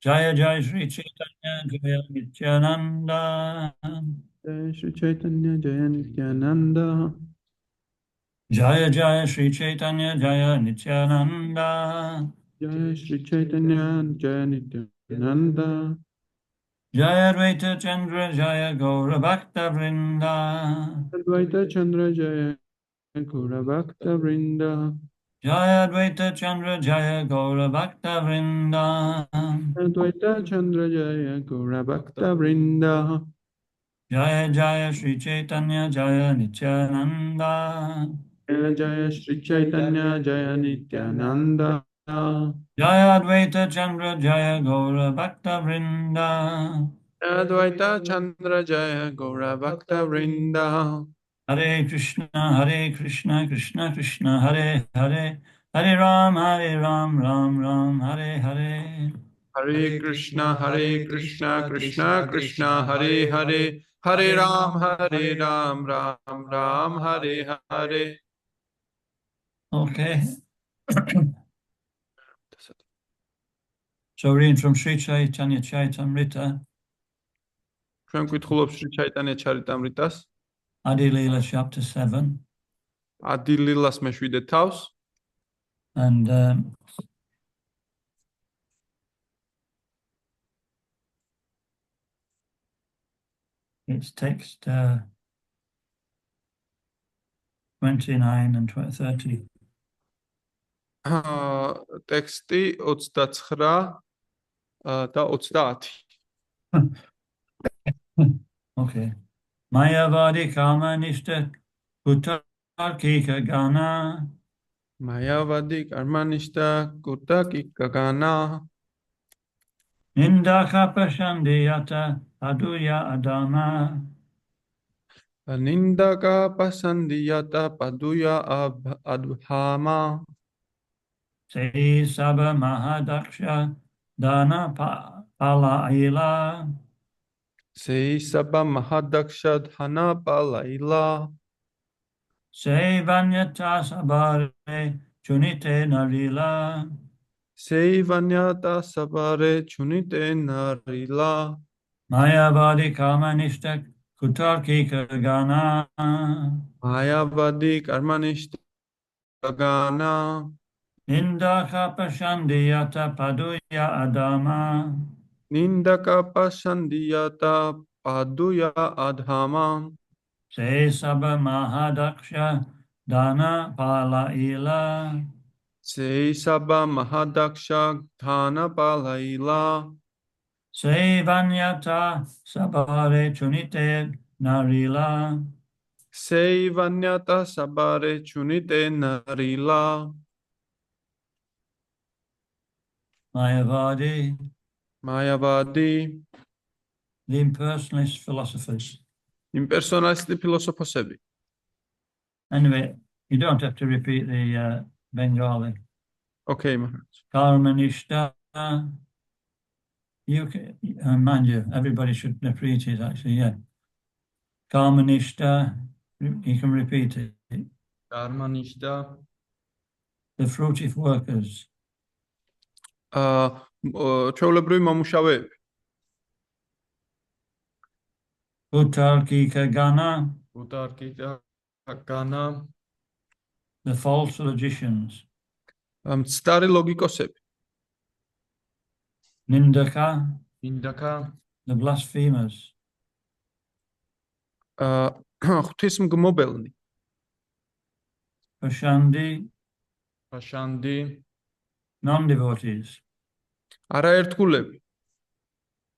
Jaya Jaya Sri Chaitanya Jaya Nityananda. Jai Shri Chaitanya Jaya Nityananda. Jaya Jaya Sri Chaitanya Jaya Nityananda. Jai Shri Chaitanya Jaya Nityananda. Jaya Advaita Chandra Jaya Gaura Bhakta Vrinda. Advaita Chandra Jaya Gaura Bhakta Vrinda. Jaya Advaita Chandra Jaya Gaura Bhakta Vrinda. Advaita Chandra Jaya Gaura Bhakta Vrinda. Jaya Jaya Sri Chaitanya Jaya Nityananda. Jaya Jaya Shri Chaitanya Jaya Nityananda. Jaya Advaita Chandra Jaya Gaura Bhakta Vrinda. Advaita Chandra Jaya Gaura Bhakta Vrinda. Hare Krishna, Krishna Krishna, Hare Hare, Hare Ram, Ram Ram, Hare Hare. Hare Krishna, Krishna Krishna, Hare Hare, Hare Ram, Ram Ram, Hare Hare. Okay. So reading from Sri Chaitanya Charitamrita. ჩვენ გითხულობ Sri Chaitanya Charitamritas. Adi Leela chapter 7. Adi Leelas მეშვიდე თავს. And it's text 29 and 30. ტექსტი 29 და 30. Okay. Mayavadi Kamanishta Kutarkika Gana. Mayavadi Karmanishta Kutarkika Gana. Nindaka Pashandiyata Paduya Adama. Nindaka Pasandiyata Paduya Adhama. Sei Saba Mahadaksha Dana Pala Ila. Sei Saba Mahadaksha Dana Pala Ila. Sei Vanyata Sabare Chunite Narila. Sei Vanyata Sabare Chunite Narila. Mayavadi Kamanishta Kutarkika Gana. Mayavadi Karmanishta Gana. Nindaka Pashandiyata Paduya Adama. Nindaka Pashandiyata Paduya Adhama. Sei Saba Mahadaksha Dana Pala Ila. Sei Saba Mahadaksha Dana Pala Ila. Sei Vanyata Sabare Chunite Narila. Sei Vanyata Sabare Chunite Narila. Mayavadi. Mayavadi. The impersonalist philosophers. Impersonalist philosophy. Anyway, you don't have to repeat the Bengali. Okay, Maharaj. Karmanishta. You can, mind you, everybody should repeat it actually, yeah. Karmanishta, you can repeat it. Karmanishta. The fruitive workers. ჩვეულებრივი მომუშავეები. Utarkika Gana. Utarkika Gana. The false logicians. მცდარი ლოგიკოსები. Nindaka. Nindaka. The blasphemers. ღვთისმგმობელნი. Pashandi. Pashandi. Non-devotees. არაერთგულები.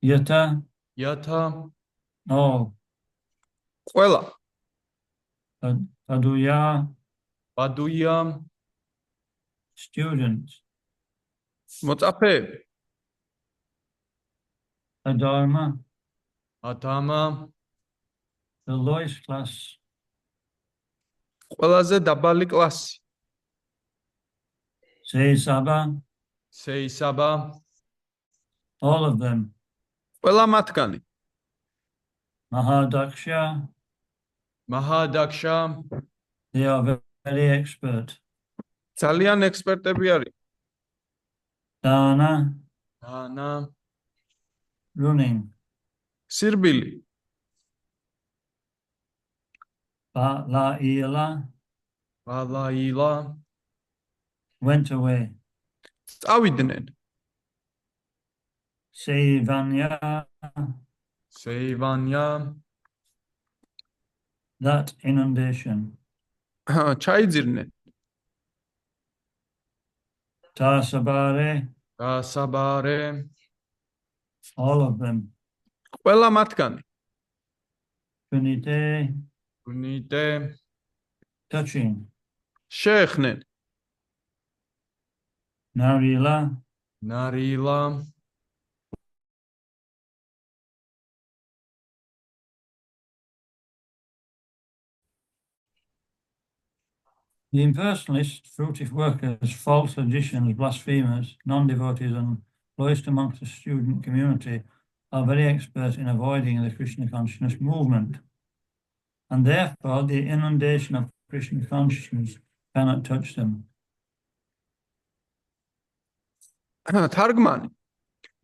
Yata. Yata. All. ყველა. Paduya. Paduya. Students. მოწაფეები. Adharma. Adharma. The lowest class. ყველაზე დაბალი კლასი. Sei Saba. Sei Saba. All of them. ყველა მათგანი. Mahadaksha. Mahadaksha. They are very expert. ძალიან ექსპერტები არის. Dana. Dana. running. Sirbili. Balaila Valaila. went away. Წავიდნენ. Sevanya, Seivanya. that inundation. ჩაიძირნენ. Tasabare, Dasabare. all of them. ყველა მათგანი. Punite, უნიტე. touching. შეეხნენ. Narila, ნარილა. the impersonalists, fruitive workers, false logicians, blasphemers, non-devotees, and lowest amongst the student community are very expert in avoiding the Krishna consciousness movement. And therefore, the inundation of Krishna consciousness cannot touch them. თარგმანი.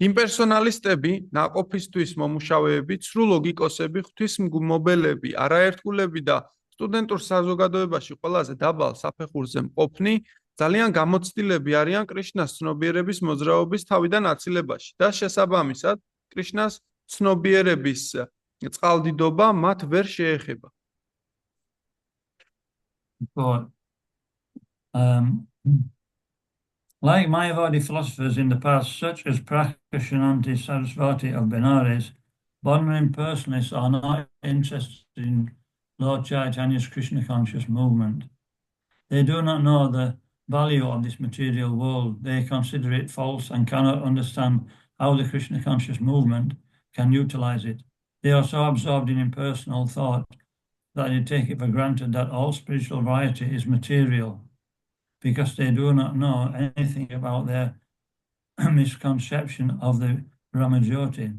იმპერსონალისტები, ნაყოფისთვის მომუშავეები, ცრუ ლოგიკოსები, ღვთისმგმობელები, არაერთგულები და სტუდენტურ საზოგადოებაში ყველაზე დაბალ საფეხურზე მყოფნი ძალიან გამოცდილები არიან კრიშნას ცნობიერების მოძრაობის თავიდან აცილებაში და შესაბამისად კრიშნას ცნობიერების წყალდიდობა მათ ვერ შეეხება. But, like Mayavadi philosophers in the past, such as Prakashananti Sarasvati of Benares, modern impersonalists are not interested in Lord Chaitanya's Krishna conscious movement. They do not know the value of this material world. They consider it false and cannot understand how the Krishna conscious movement can utilize it. They are so absorbed in impersonal thought that they take it for granted that all spiritual variety is material, because they do not know anything about their misconception of the Brahmajyoti.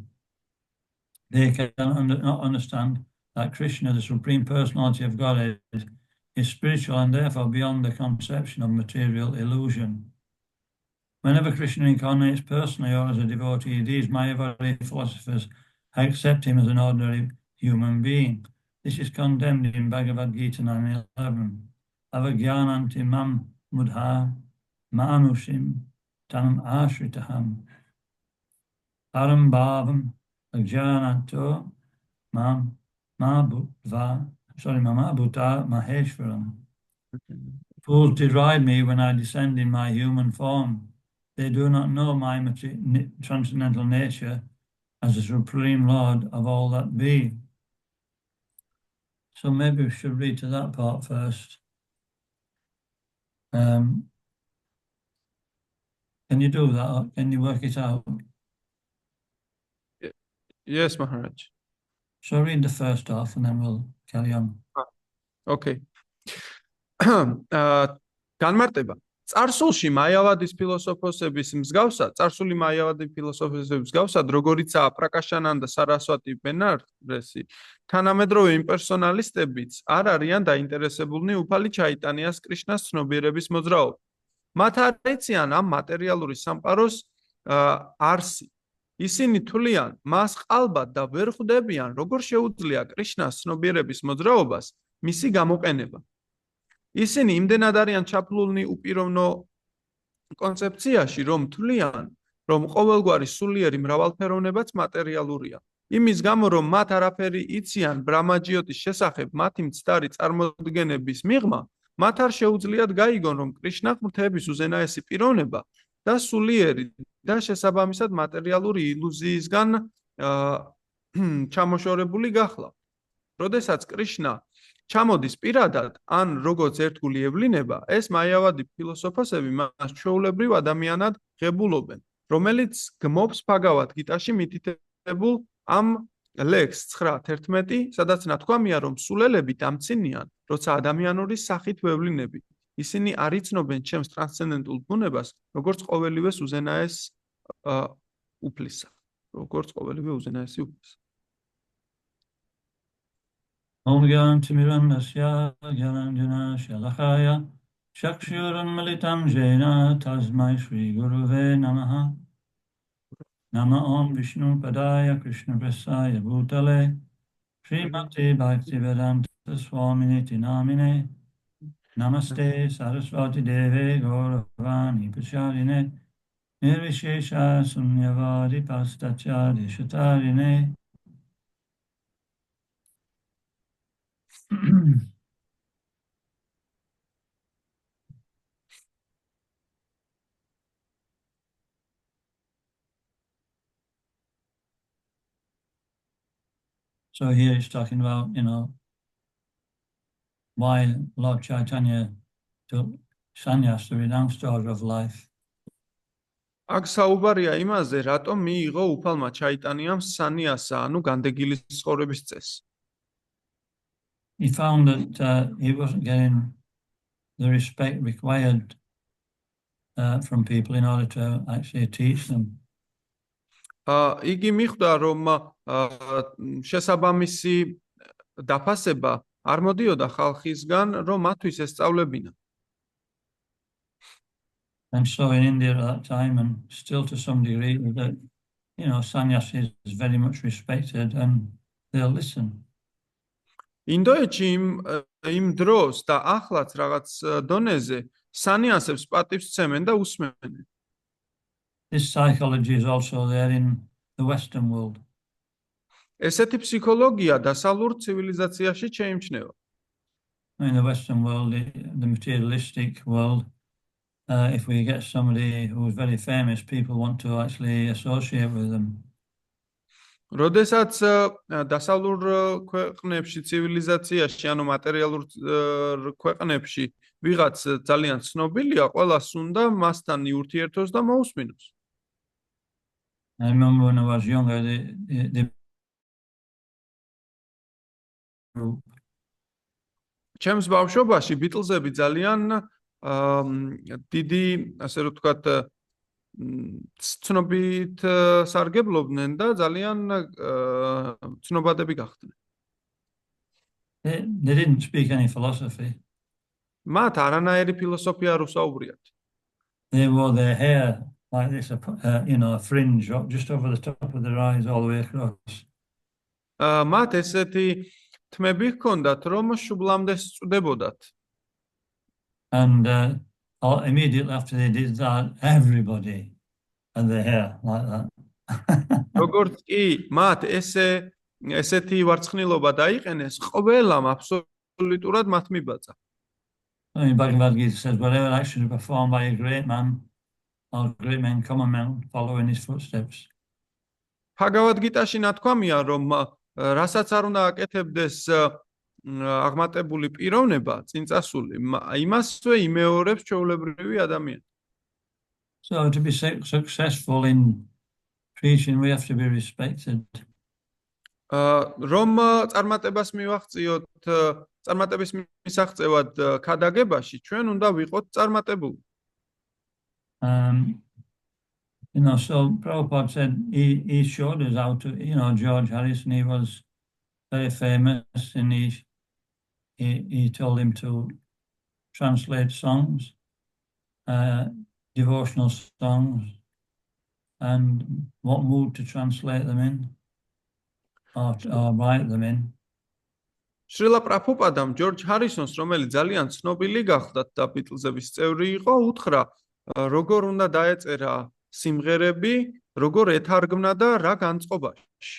They cannot understand that Krishna, the Supreme Personality of Godhead, is spiritual and therefore beyond the conception of material illusion. Whenever Krishna incarnates personally or as a devotee, these Mayavadi philosophers accept him as an ordinary human being. This is condemned in Bhagavad Gita 9:11. Avagyananti mam mudha manushim tanam ashritaham param bhavam agyananto mam mabhutva mamabhuta maheshwaram. Fools deride me when I descend in my human form. They do not know my transcendental nature as the Supreme Lord of all that be. So maybe we should read to that part first. Can you do that? Or can you work it out? Yes, Maharaj. So read the first half and then we'll carry on. Okay. განმარტება. წარსულში მაიავადის ფილოსოფოსების მსგავსად, წარსული მაიავადის ფილოსოფოსების მსგავსად, როგორიცაა პრაკაშანანდა სარასვატი ბენარესი, თანამედროვე იმპერსონალისტებიც არ არიან დაინტერესებულნი უფალი ჩაიტანიას კრიშნას ცნობიერების მოძრაობით. მათ არ ეციან ამ მატერიალური სამყაროს არსი. ისინი თვლიან, მას ყალბად და ვერ ხვდებიან, როგორ შეუძლია კრიშნას ცნობიერების მოძრაობას მისი გამოყენება. ისინი იმდენად არიან ჩაფლულნი უპიროვნო კონცეფციაში, რომ თვლიან, რომ ყოველგვარი სულიერი მრავალფეროვნებაც მატერიალურია. იმის გამო, რომ მათ არაფერი იციან ბრამაჯიოტის შესახებ მათი მცდარი წარმოდგენების მიღმა, მათ არ შეუძლიათ გაიგონ, რომ კრიშნა ღვთების უზენაესი პიროვნება და სულიერი და შესაბამისად მატერიალური ილუზიისგან ჩამოშორებული გახლავთ. როდესაც კრიშნა ჩამოდის პირადად, ან როგორც ერთგული ევლინება, ეს მაიავადი ფილოსოფოსები მას ჩვეულებრივ ადამიანად ღებულობენ, რომელიც გმობს ფაგავად გიტაში მითითებულ ამ ლექს 9:11, სადაც ნათქვამია, რომ სულელები დამცინიან, როცა ადამიანური სახით ვევლინები. ისინი არ იცნობენ ჩემს ტრანსცენდენტულ ბუნებას, როგორც ყოველივეს უზენაეს უფლისა. როგორც ყოველივე უზენაესი უფლისა. Om Gyanantimirandasya Gyananjana Shalakaya Chakshuranmalitam Jena Tasmai Shri Guruve Namaha. Nama Om Vishnu Padaya Krishna Prasaya Bhutale Srimati Bhaktivedanta Swaminiti Namine Namaste Saraswati Deve Gauravani Pracharine Nirvishesha Sunyavadi Pastacharya Shatarine. So here he's talking about, why Lord Chaitanya took sannyas, the renounced order of life. აქ საუბარია იმაზე, რატომ მიიღო უფალმა ჩაიტანიამ სანიასა, ანუ განდეგილის ცხოვრების წესი. He found that he wasn't getting the respect required from people in order to actually teach them. იგი მიხვდა, რომ შესაბამისი დაფასება არ მოდიოდა ხალხისგან, რომ მათთვის ესწავლებინა. And so in India at that time, and still to some degree, that sannyasi is very much respected and they'll listen. ინდოეთში იმ დროს და ახლაც რაღაც დონეზე სანიასებს პატივს სცემენ და უსმენენ. This psychology is also there in the Western world. ესეთი ფსიქოლოგია დასავლურ ცივილიზაციაში შეიმჩნევა. In the Western world, the materialistic world, if we get somebody who is very famous, people want to actually associate with them. როდესაც დასავლურ ქვეყნებში ცივილიზაციაში, ანუ მატერიალურ ქვეყნებში ვიღაც ძალიან ცნობილია, ყველას უნდა მასთან იურთიერთოს და მოусმინოს. I remember when I was younger, the group. ჩემს ბავშვობაში ბიტლზები ძალიან დიდი, ასე რომ ვთქვათ, ცნობით სარგებლობდნენ და ძალიან ცნობადები გახდნენ. They didn't speak any philosophy. მათ არანაირი ფილოსოფია არ უსაუბრიათ. They wore their hair like this, a fringe just over the top of their eyes all the way across. მათ ესეთი თმები ჰქონდათ, რომ შუბლამდე სწდებოდათ. And immediately after they did that, everybody had their hair like that. როგორც კი მათ ესეთი ვარცხნილობა დაიყენეს, ყველამ აბსოლუტურად მათ მიბაძა. In Bhagavad Gita says, whatever action is performed by a great man, all great men come and follow in his footsteps. Bhagavad Gita-ში ნათქვამია, რომ რასაც არ უნდა აკეთებდეს აღმატებული პიროვნება, წინწასული, იმასვე იმეორებს ჩვეულებრივი ადამიანი. So to be successful in preaching, we have to be respected. რომ წარმატებას მივაღწიოთ, წარმატების მისაღწევად ქადაგებაში, ჩვენ უნდა ვიყოთ წარმატებული. So Prabhupada said he showed us how to, George Harrison, he was very famous, and he told him to translate songs, devotional songs, and what mood to translate them in, or write them in. შრილა პრაბჰუპადამ ჯორჯ ჰარისონს, რომელიც ძალიან ცნობილი გახლდათ და ბიტლზების წევრი იყო, უთხრა, როგორ უნდა დაეწერა სიმღერები, როგორ ეთარგმნა და რა განწყობაში.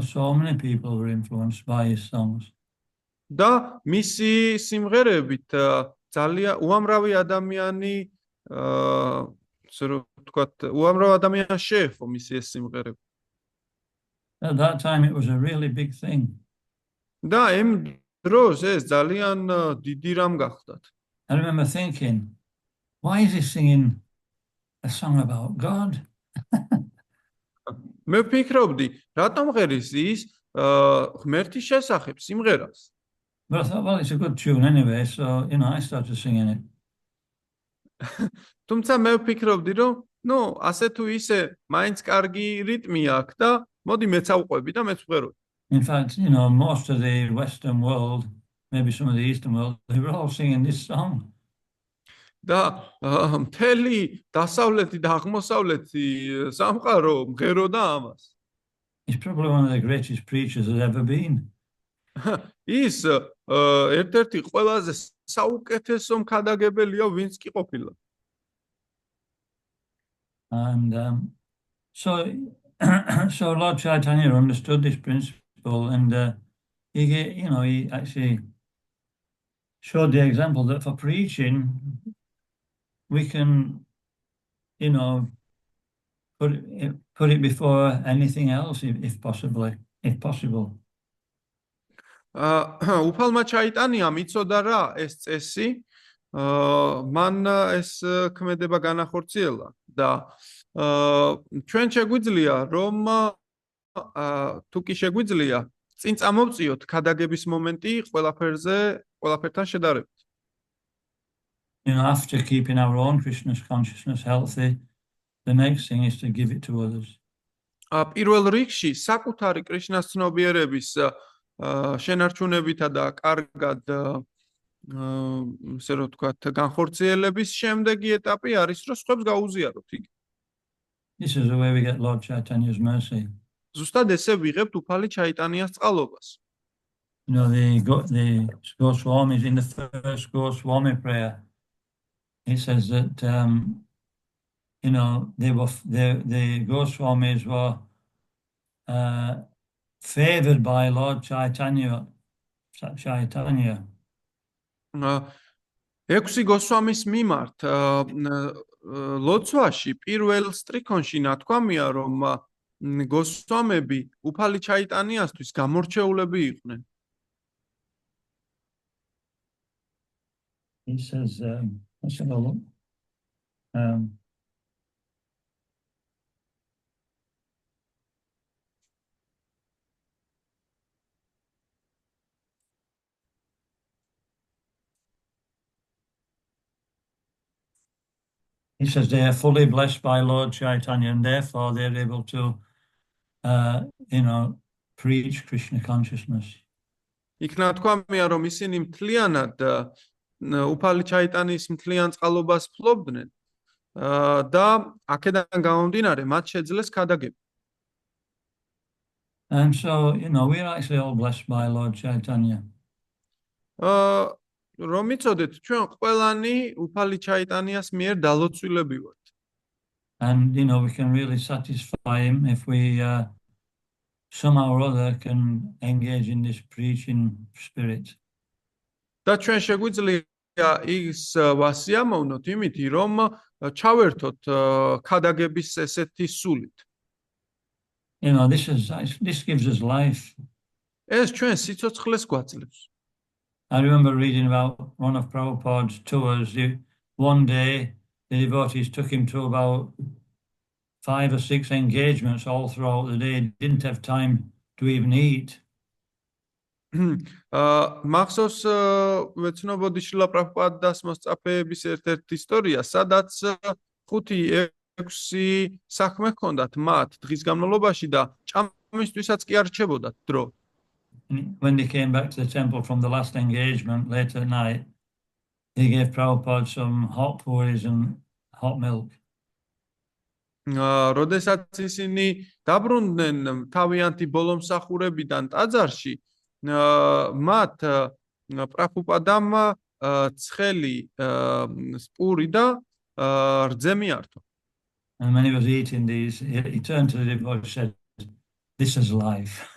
So many people were influenced by his songs. და მისი სიმღერებით ძალიან უამრავი ადამიანი, ასე რომ ვთქვათ, უამრავ ადამიანს შეეხო მისი ეს სიმღერები. At that time it was a really big thing. და იმ დროს ეს ძალიან დიდი რამ გახლდათ. I remember thinking, why is he singing a song about God? მე ვფიქრობდი, რატომ ღერის ის ღმერთის შესახებ სიმღერას? But I thought, well, it's a good tune anyway, so, I started singing it. თუმცა მე ვფიქრობდი, რომ, ასე თუ ისე, მაინც კარგი რიტმი აქვს და მოდი მეც ავყვები და მეც ვღეროდი. In fact, most of the Western world, maybe some of the Eastern world, they were all singing this song. და მთელი დასავლეთი და აღმოსავლეთი სამყარო მღეროდა ამას. He's probably one of the greatest preachers there's ever been. ის ერთ-ერთი ყველაზე საუკეთესო მქადაგებელია, ვინც კი ყოფილა. And so Lord Chaitanya understood this principle, and he actually showed the example that for preaching, we can, put it before anything else, if possible. უფალმა ჩაიტანიამ იცოდა რა ეს წესი, მან ეს ქმედება განახორციელა და ჩვენ შეგვიძლია რომ თუ კი შეგვიძლია წინ წამოვწიოთ ქადაგების მომენტი ყველაფერთან შედარებით. After keeping our own Krishna consciousness healthy, the next thing is to give it to others. პირველ რიგში საკუთარი კრიშნას ცნობიერების შენარჩუნებითა და კარგად ისე რომ ვთქვათ განხორციელების შემდეგი ეტაპი არის რომ სხვებს გაუზიაროთ იგი. This is the way we get Lord Chaitanya's mercy. ზუსტად ესე ვიღებთ უფალი ჩაიტანიას წყალობას. The Goswamis in the first Goswami prayer, he says that the Goswamis were favored by Lord Chaitanya. ექვსი გოსვამის მიმართ ლოცვაში პირველ სტრიქონში ნათქვამია რომ გოსვამები უფალი ჩაიტანიასთვის გამორჩეულები იყვნენ. He says, let's have a look. He says they are fully blessed by Lord Chaitanya, and therefore they're able to, preach Krishna consciousness. იქ ნათქვამია რომ ისინი მთლიანად უფალი ჩაიტანიის მთლიან წყალობას ფლობდნენ და აქედან გამომდინარე მათ შეძლეს ქადაგება. And so, we're actually all blessed by Lord Chaitanya. რომ იცოდეთ, ჩვენ ყველანი უფალი ჩაიტანიას მიერ დალოცულები ვართ. And, we can really satisfy him if we somehow or other can engage in this preaching spirit. და ჩვენ შეგვიძლია ის ვასიამოვნოთ იმითი, რომ ჩავერთოთ ქადაგების ესეთი სულით. This gives us life. ეს ჩვენ სიცოცხლეს გვაძლევს. I remember reading about one of Prabhupada's tours. One day, the devotees took him to about 5 or 6 engagements all throughout the day. He didn't have time to even eat. მახსოვს ვეცნობოდი შილა პრაბჰუპადას მოსწაფეების ერთ-ერთი ისტორია, სადაც 5-6 საქმე ჰქონდათ მათ დღის განმავლობაში და ჭამისთვისაც კი არ რჩებოდათ დრო. When they came back to the temple from the last engagement late at night, they gave Prabhupada some hot puris and hot milk. როდესაც ისინი დაბრუნდნენ თავიანთი ბოლომსახურებიდან ტაძარში, მათ პრაბჰუპადამ ცხელი პური და რძე მიართო. And when he was eating these, he turned to the devotee and said, "This is life."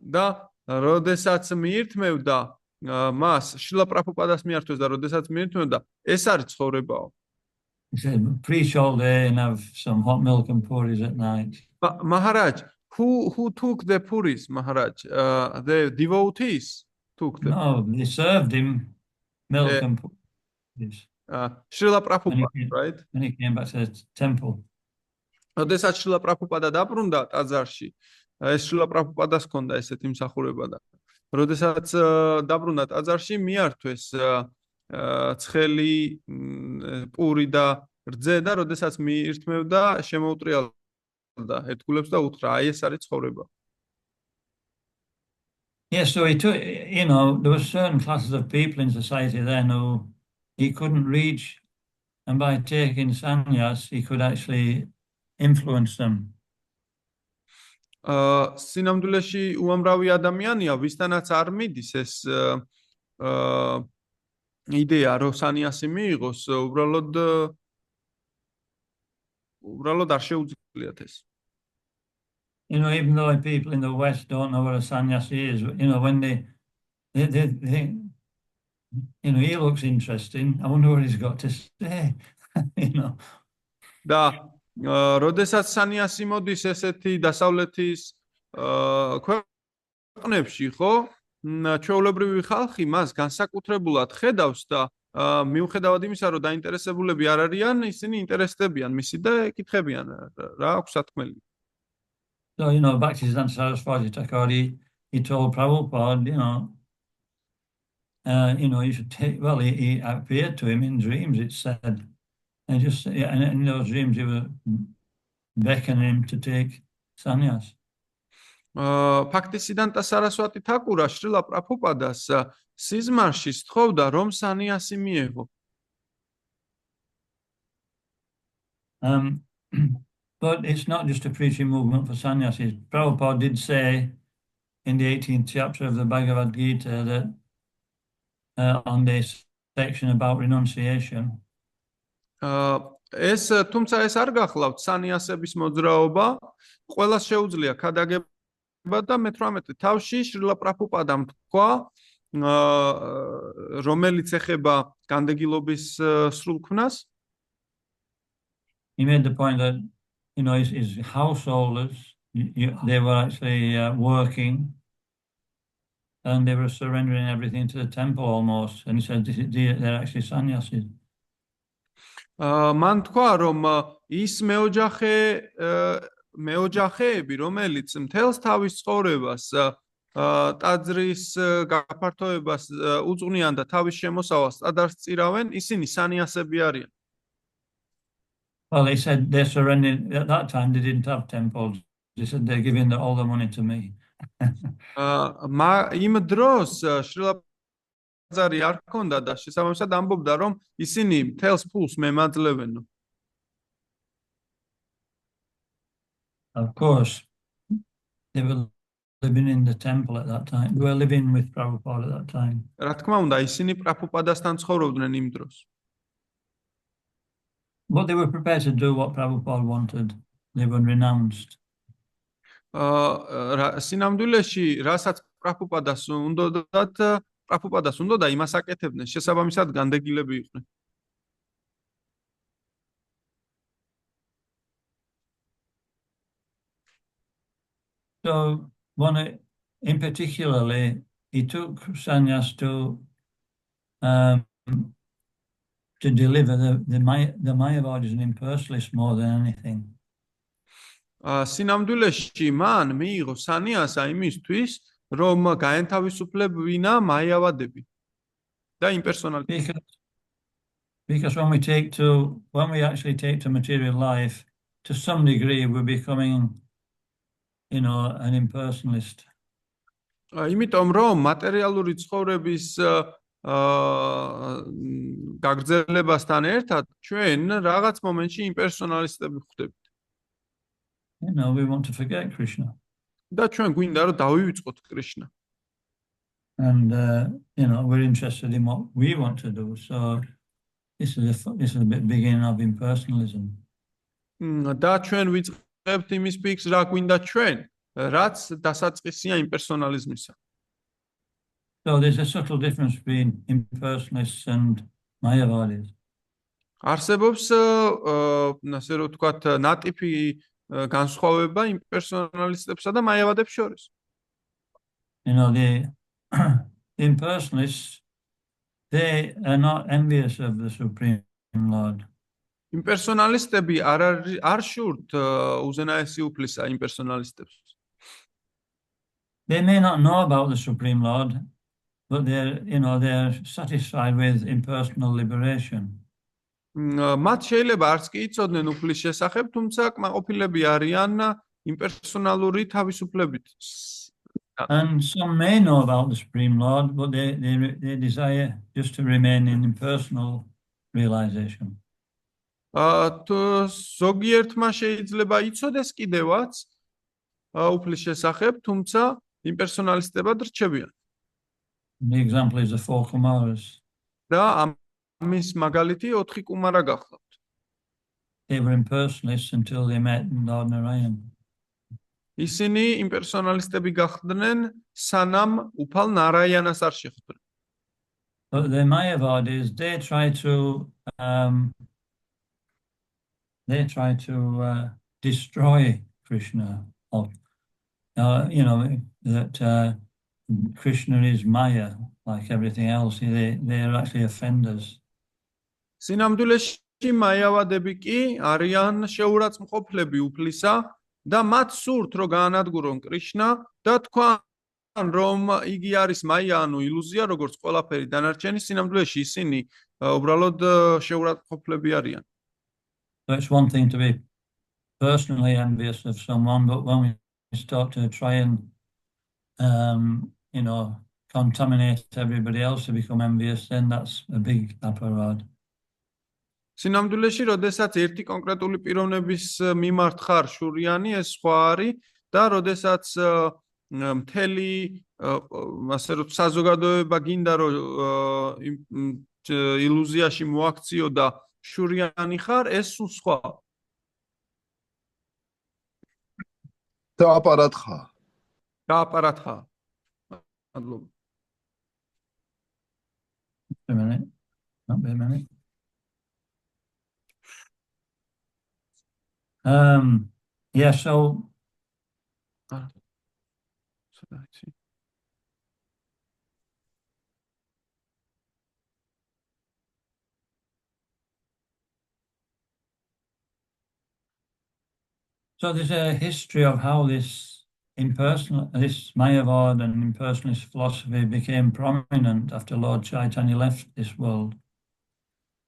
და როდესაც მიირთმევდა მას შილა პრაბჰუპადას მიართვეს და როდესაც მიირთმევდა ეს არის ცხოვრებაო. He said, "Preach all day and have some hot milk and puris at night." Maharaj, who took the puris, Maharaj? The devotees took them. No, they served him milk and puris. Srila Prabhupada, right? When he came back to the temple. როდესაც შილა პრაბჰუპადა დაბრუნდა ტაძარში, ეს შილა პრაბჰუპადას ჰქონდა ესეთი მსახურება და როდესაც დაბრუნდა ტაძარში, მიართვეს ცხელი პური და რძე და როდესაც მიირთმევდა, შემოუტრიალდა ერთგულებს და უთხრა, აი ეს არის ცხოვრება. Yes, so he took, there were certain classes of people in society then who he couldn't reach, and by taking sannyas, he could actually influence them. Sinamduleshi uamravi ადამიანია, ვისთანაც არ მიდის ეს იდეა, რომ სანიასი მიიღოს, უბრალოდ არ შეუძლიათ ეს. Even though people in the West don't know what a sannyasi is, when they he looks interesting. I wonder what he's got to say. და როდესაც სანიასი მოდის ესეთი დასავლეთის ქვეყნებში, ხო? ჩვეულებრივი ხალხი მას განსაკუთრებულად ხედავს და მიუხედავად იმისა, რომ დაინტერესებულები არ არიან, ისინი ინტერესდებიან მისი და ეკითხებიან რა აქვს სათქმელი. So, Bhaktisiddhanta Saraswati Thakur, he told Prabhupada, he should take, he appeared to him in dreams, it said, and in those dreams he was beckoning him to take sannyas. Bhaktisiddhanta Saraswati Thakura Srila Prabhupadas სიზმარში სთხოვდა, რომ სანიასი მიეღო. But it's not just a preaching movement for sannyasis. Prabhupada did say in the 18th chapter of the Bhagavad Gita that on this section about renunciation. Თუმცა ეს არ გახლავთ სანიასების მოძრაობა, ყველას შეუძლია ქადაგება და მე-18 თავში შრილა პრაბჰუპადამ თქვა, რომელიც ეხება განდეგილობის სრულ ქმნას. He made the point that his householders, they were actually working and they were surrendering everything to the temple almost. And he said they're actually sannyasis. მან თქვა, რომ ის მეოჯახეები, რომელიც მთელს თავის ცხოვრებას ტაძრის გაფართოებას უძღვნიან და თავის შემოსავალს ტაძარს წირავენ, ისინი სანიასები არიან. Well, they said they're surrendering. At that time, they didn't have temples. They said they're giving all the money to me. იმ დროს შრილა ტაძარი არ ჰქონდა და შესაბამისად ამბობდა, რომ ისინი მთელს ფულს მე მაძლევენო. Of course, they were living in the temple at that time. They were living with Prabhupada at that time. რა თქმა უნდა, ისინი პრაბჰუპადასთან ცხოვრობდნენ იმ დროს. But they were prepared to do what Prabhupada wanted. They were renounced. სინამდვილეში, რასაც პრაბჰუპადას უნდა და იმას აკეთებდნენ, შესაბამისად განდეგილები იყვნენ. So, in particularly, he took sannyas to deliver the Mayavadis and impersonalists more than anything. სინამდვილეში მან მიიღო სანიასა იმისთვის, რომ გაენთავისუფლებინა მაიავადები და იმპერსონალები. Because when we actually take to material life, to some degree we're becoming, an impersonalist. იმიტომ რომ მატერიალური ცხოვრების გაგრძელებასთან ერთად ჩვენ რაღაც მომენტში იმპერსონალისტები ხდებით. We want to forget Krishna. და ჩვენ გვინდა რომ დავივიწყოთ კრიშნა. And we're interested in what we want to do. So this is a bit beginning of impersonalism. და ჩვენ ვიწყებთ იმის პიკს, რა გვინდა ჩვენ, რაც დასაწყისია იმპერსონალიზმისა. So there's a subtle difference between impersonalists and Mayavadis. არსებობს ასე რომ ვთქვათ, ნატიფი განსხვავება იმპერსონალისტებსა და მაიავადებს შორის. The impersonalists, they are not envious of the Supreme Lord. იმპერსონალისტები არ შურთ უზენაესი უფლისა იმპერსონალისტებს. They may not know about the Supreme Lord, but they're satisfied with impersonal liberation. მათ შეიძლება არც კი იცოდნენ უფლის შესახებ, თუმცა კმაყოფილები არიან იმპერსონალური თავისუფლებით. And some may know about the Supreme Lord, but they desire just to remain in impersonal realization. თუ ზოგიერთმა შეიძლება იცოდეს კიდევაც უფლის შესახებ, თუმცა იმპერსონალისტებად რჩებიან. The example is the four Kumaras. და ამის მაგალითი 4 კუმარა გახლავთ. They were impersonalists until they met Lord Narayan. ისინი იმპერსონალისტები გახდნენ, სანამ უფალ ნარაიანას არ შეხვდნენ. But the Mayavadis, they try to destroy Krishna. You know, that Krishna is Maya, like everything else. They're actually offenders. სინამდვილეში მაიავადები კი არიან შეურაცხმყოფლები უფლისა და მათ სურთ რომ გაანადგურონ კრიშნა და თქვან რომ იგი არის მაია, ანუ ილუზია, როგორც ყველაფერი დანარჩენი, სინამდვილეში ისინი უბრალოდ შეურაცხმყოფლები არიან. So it's one thing to be personally envious of someone, but when we start to try and you know, contaminate everybody else to become envious, then that's a big aparad. სინამდვილეში, როდესაც ერთი კონკრეტული პიროვნების მიმართ ხარ შურიანი, ეს სხვა არის და როდესაც მთელი ასე რომ საზოგადოება გინდა რომ ილუზიაში მოაქციო და შურიანი ხარ, ეს სულ სხვა. დააპარატხა. დააპარატხა. მადლობა. A minute. Not be a minute. Yeah, so there's a history of how this Mayavad and impersonalist philosophy became prominent after Lord Chaitanya left this world.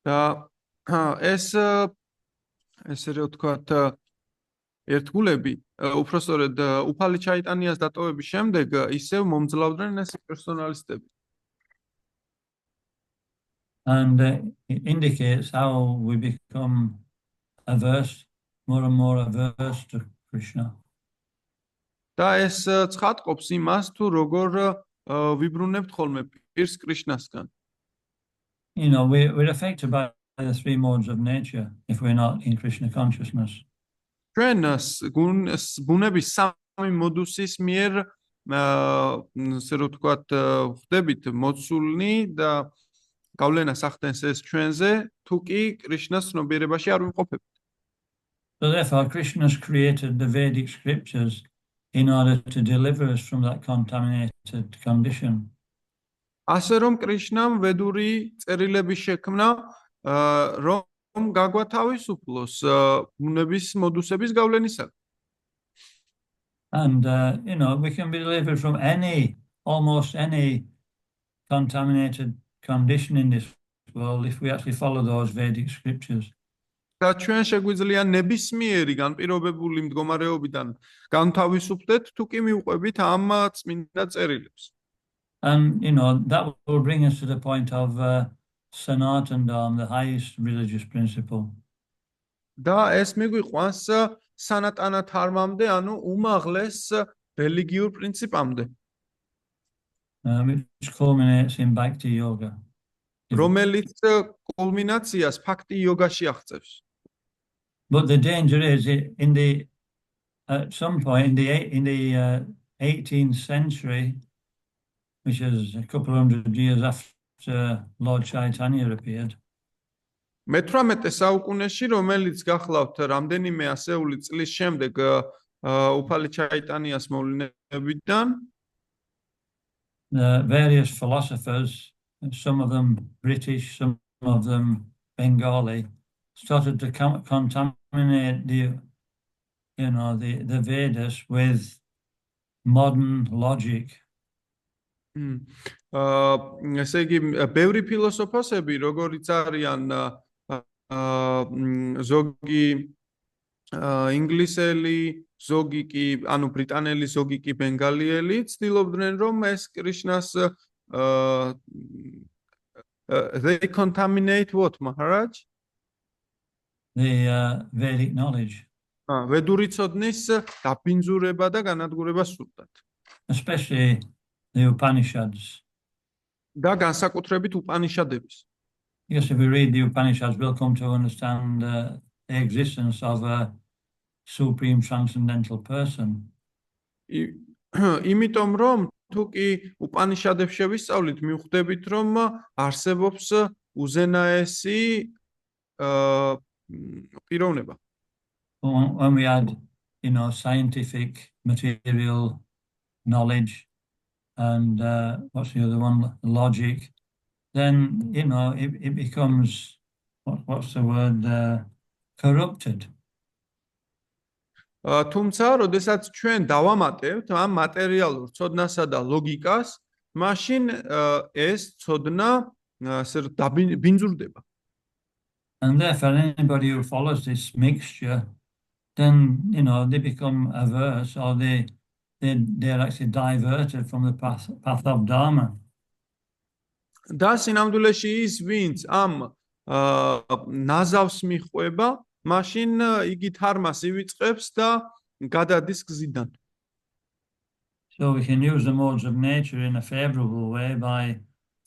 და ესე რომ ვთქვათ, ერთგულები, უпростоრედ უფალი ჩაიტანიას დატოვების შემდეგ ისევ მომძლავრდნენ ეს პერსონალისტები. And it indicates how we become more and more averse to Krishna. და ეს ცხადყოფს იმას, თუ როგორ ვიბრუნებთ ხოლმე პირს კრიშნასგან. You know, we're affected by the three modes of nature if we're not in Krishna consciousness. ჩვენ ბუნების სამი მოდუსის მიერ ასე რომ ვთქვათ, ხდებით მოცულნი და გავლენას ახდენს ეს ჩვენზე, თუ კი კრიშნას ცნობიერებაში არ ვიმყოფებით. So therefore, Krishna's created the Vedic scriptures in order to deliver us from that contaminated condition. ასე რომ კრიშნამ ვედური წერილები შექმნა, რომ გაგვათავისუფლოს ბუნების მოდუსების გავლენისაგან. And you know, we can be delivered from almost any contaminated condition in this world if we actually follow those Vedic scriptures. და ჩვენ შეგვიძლია ნებისმიერი განპირობებული მდგომარეობიდან განთავისუფლდეთ, თუ კი მივყვებით ამ წმინდა წერილებს. And you know, that will bring us to the point of Sanatana, the highest religious principle. და ეს მიგვიყვანს სანატანა თარმამდე, ანუ უმაღლეს რელიგიურ პრინციპამდე, which culminates in Bhakti Yoga. რომელიც კულმინაციას ფაქტი იოგაში აღწევს. But the danger is at some point in the 18th century, which is a couple of hundred years after Lord Chaitanya appeared. მე-18 საუკუნეში, რომელიც გახლავთ რამდენიმე ასეული წლის შემდეგ უფალი ჩაიტანიას მოვლენებიდან, the various philosophers, some of them British, some of them Bengali, started to contaminate the Vedas with modern logic. ესე იგი, ბევრი ფილოსოფოსები, როგორიც არიან ზოგი ინგლისელი, ზოგი კი, ანუ ბრიტანელი, ზოგი კი ბენგალიელი ცდილობდნენ რომ ეს კრიშნას they contaminate what, Maharaj? The Vedic knowledge, ვედური ცოდნის დაბინძურება და განადგურება სურდათ. especially the Upanishads. და განსაკუთრებით უპანიშადების. Because if we read the Upanishads, we'll come to understand the existence of a supreme transcendental person. იმიტომ რომ თუ კი უპანიშადებს შევისწავლით, მივხვდებით რომ არსებობს უზენაესი პიროვნება. When we add, scientific material knowledge and what's the other one, logic, then it becomes what's the word, corrupted. თუმცა, როდესაც ჩვენ დავამატებთ ამ მატერიალურ ცოდნასა და ლოგიკას, მაშინ ეს ცოდნა ბინძურდება. And therefore, anybody who follows this mixture, then they become averse, or they're actually diverted from the path of Dharma. და სინამდვილეში ის, ვინც ამ ნაზავს მიხვება, მაშინ იგი თარმას ივიწყებს და გადადის გზიდან. So we can use the modes of nature in a favorable way by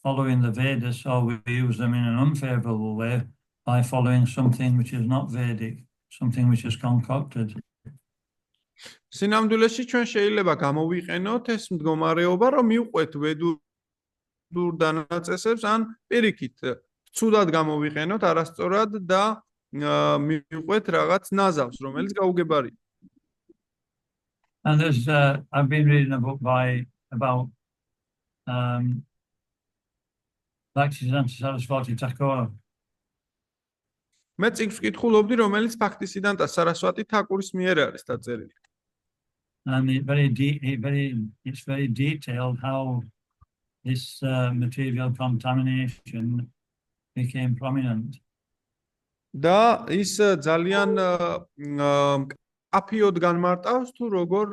following the Vedas, or we use them in an unfavorable way by following something which is not Vedic, something which is concocted. სინამდვილეში ჩვენ შეიძლება გამოვიყენოთ ეს მდგომარეობა, რომ მივყვეთ ვედურ დანაწესებს, ან პირიქით, ცუდად გამოვიყენოთ არასწორად და მივყვეთ რაღაც ნაზავს, რომელიც გაუგებარია. And there's I've been reading a book about Bhaktisiddhanta Saraswati Thakur. მე წიგნს ვკითხულობდი, რომელიც ბჰაქტისიდანტა სარასვატი თაკურის მიერ არის დაწერილი. And it's very detailed how this material contamination became prominent. და ის ძალიან აფიოდ განმარტავს თუ როგორ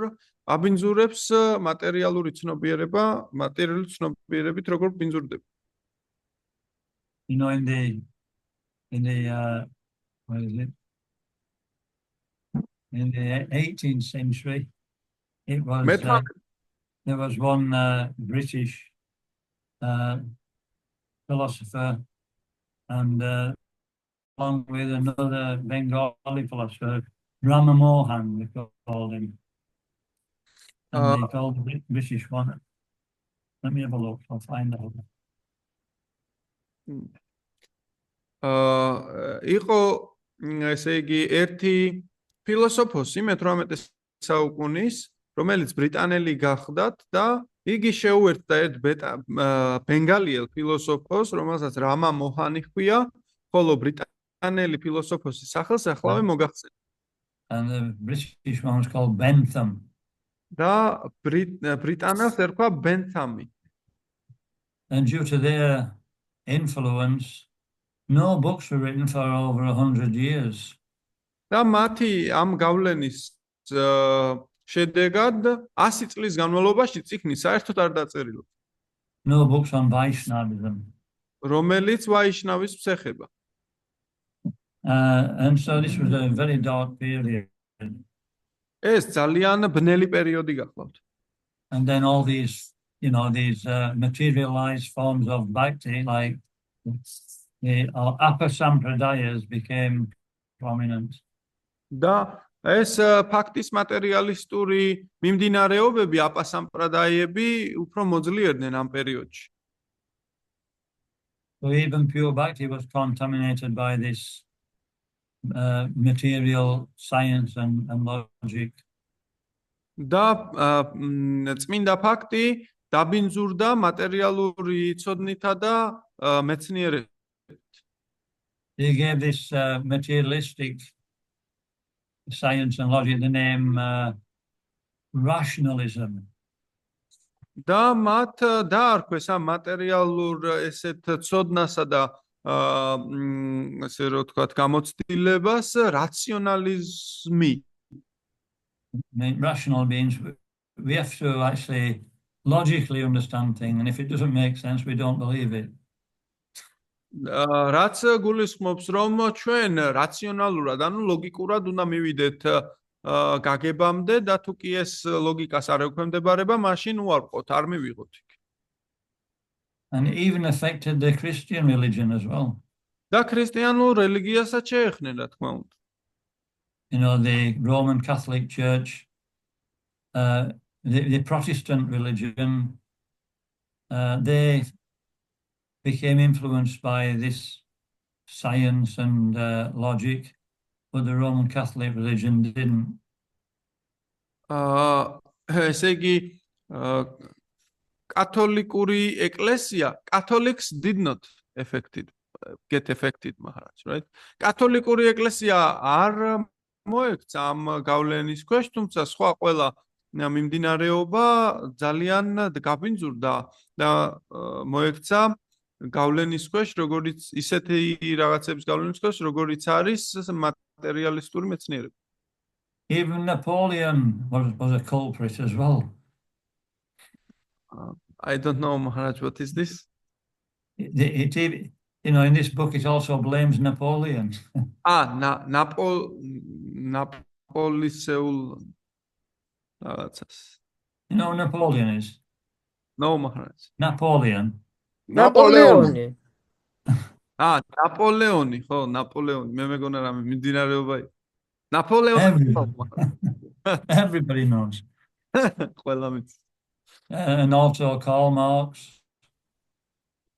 აბინძურებს მატერიალური ცნობიერებით როგორ ბინძურდება. In the 18th century, there was one British philosopher, and along with another Bengali philosopher, Rama Mohan, they called him. And they called the British one. Let me have a look, I'll find out. იყო ესე იგი ერთი ფილოსოფოსი მე-18 საუკუნის, რომელიც ბრიტანელი გახდათ და იგი შეუერთდა ერთ ბენგალიელ ფილოსოფოს, რომელსაც რამა მოჰანი ჰქვია, ხოლო ბრიტანელი ფილოსოფოსის სახელს ახლავე მოგახსენე. And the British one was called Bentham. და ბრიტანელს ერქვა ბენთამი. And due to their influence, no books were written for over 100 years. და მათი ამ გავლენის შედეგად 100 წლის განმავლობაში წიგნი საერთოდ არ დაწერილა. No books on Vaishnavism. რომელიც ვაიშნავის მსეხება. And so this was a very dark period. ეს ძალიან ბნელი პერიოდი გახლავთ. And then all these materialized forms of bhakti, like the apasampradayas, became prominent. და ეს ფაქტის მატერიალისტური მიმდინარეობები, აპასამპრადაიები უფრო მოძლიერდნენ ამ პერიოდში. So even pure bhakti was contaminated by this material science and logic. და წმინდა ფაქტი დაბინძურდა მატერიალური ცოდნითა და მეცნიერებით. They gave this materialistic science and logic the name rationalism. და მათ დაარქვეს ამ მატერიალურ ესეთ ცოდნასა და ასე რომ ვთქვათ, გამოცდილებას რაციონალიზმი. I mean, rational means we have to actually logically understand things, and if it doesn't make sense, we don't believe it. რაც გულისხმობს, რომ ჩვენ რაციონალურად, ანუ ლოგიკურად უნდა მივიდეთ გაგებამდე და თუ კი ეს ლოგიკას არ ექვემდებარება, მაშინ უარყოთ, არ მივიღოთ იქ. And it even affected the Christian religion as well. და ქრისტიანულ რელიგიასაც შეეხნენ, რა თქმა უნდა. You know, the Roman Catholic Church, the Protestant religion, they became influenced by this science and logic, but the Roman Catholic religion didn't. ესე იგი კათოლიკური ეკლესია, Catholics did not get affected, Maharaj, right? კათოლიკური ეკლესია არ მოექცა ამ გავლენის ქვეშ, თუმცა სხვა ყველა მიმდინარეობა ძალიან გაბინძურდა და მოექცა გავლენის ქვეშ, როგორც ისეთი რაღაცების გავლენის ქვეშ, როგორც არის მატერიალისტური მეცნიერება. Even Napoleon was a culprit as well. I don't know, Maharaj, what is this? You know, in this book, it also blames Napoleon. ნაპოლისეულ რაღაცას. You know who Napoleon is? No, Maharaj. Napoleon. ნაპოლეონი. ნაპოლეონი, ხო, ნაპოლეონი. მე მეგონა რამე მიმდინარეობა იყო. ნაპოლეონი. Everybody knows. ყველა მის. And also Karl Marx.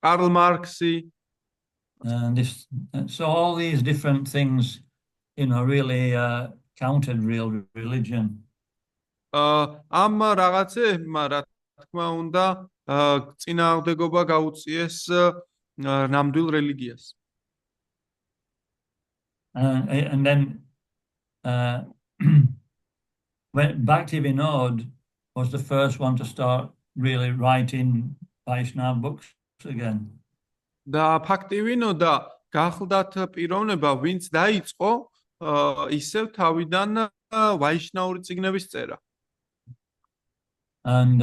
Karl Marxi. And this, so all these different things, you know, really countered real religion. ამ რაღაცებმა, რა თქმა უნდა, წინააღმდეგობა გაუწიეს ნამდვილ რელიგიას. And then when Bhakti Vinod was the first one to start really writing Vaishnava books again. და ფაქტივინოდა გახლდათ პიროვნება, ვინც დაიწყო ისევ თავიდან ვაიშნაური წიგნების წერა. And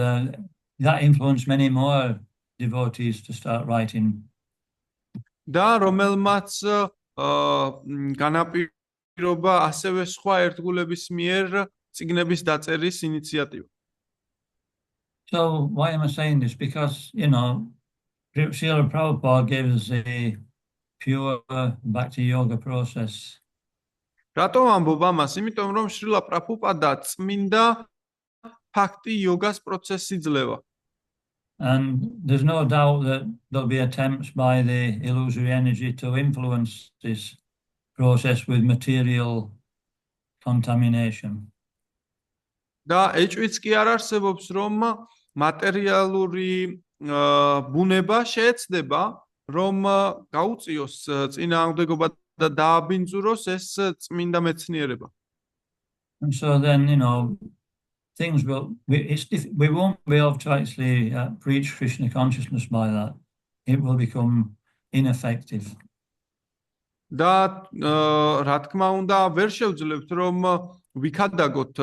that influenced many more devotees to start writing. და რომელმაც განაპირობა ასევე სხვა ერთგულების მიერ წიგნების დაწერის ინიციატივა. So why am I saying this? Because, you know, Srila Prabhupada gave us a pure bhakti yoga process. რატომ ამბობ ამას? იმიტომ რომ შრილა პრაბჰუპადა წმინდა ბhakti yogas პროცესი ძლევა. And there's no doubt that there'll be attempts by the illusory energy to influence this process with material contamination. და ეჭვიც კი არ არსებობს, რომ მატერიალური ბუნება შეეცდება, რომ გაუწიოს წინააღმდეგობა და დააბინძუროს ეს წმინდა მეცნიერება. And so then, you know, things we won't be able to actually preach Krishna consciousness by that. It will become ineffective. და რა თქმა უნდა, ვერ შევძლებთ, რომ ვიქადაგოთ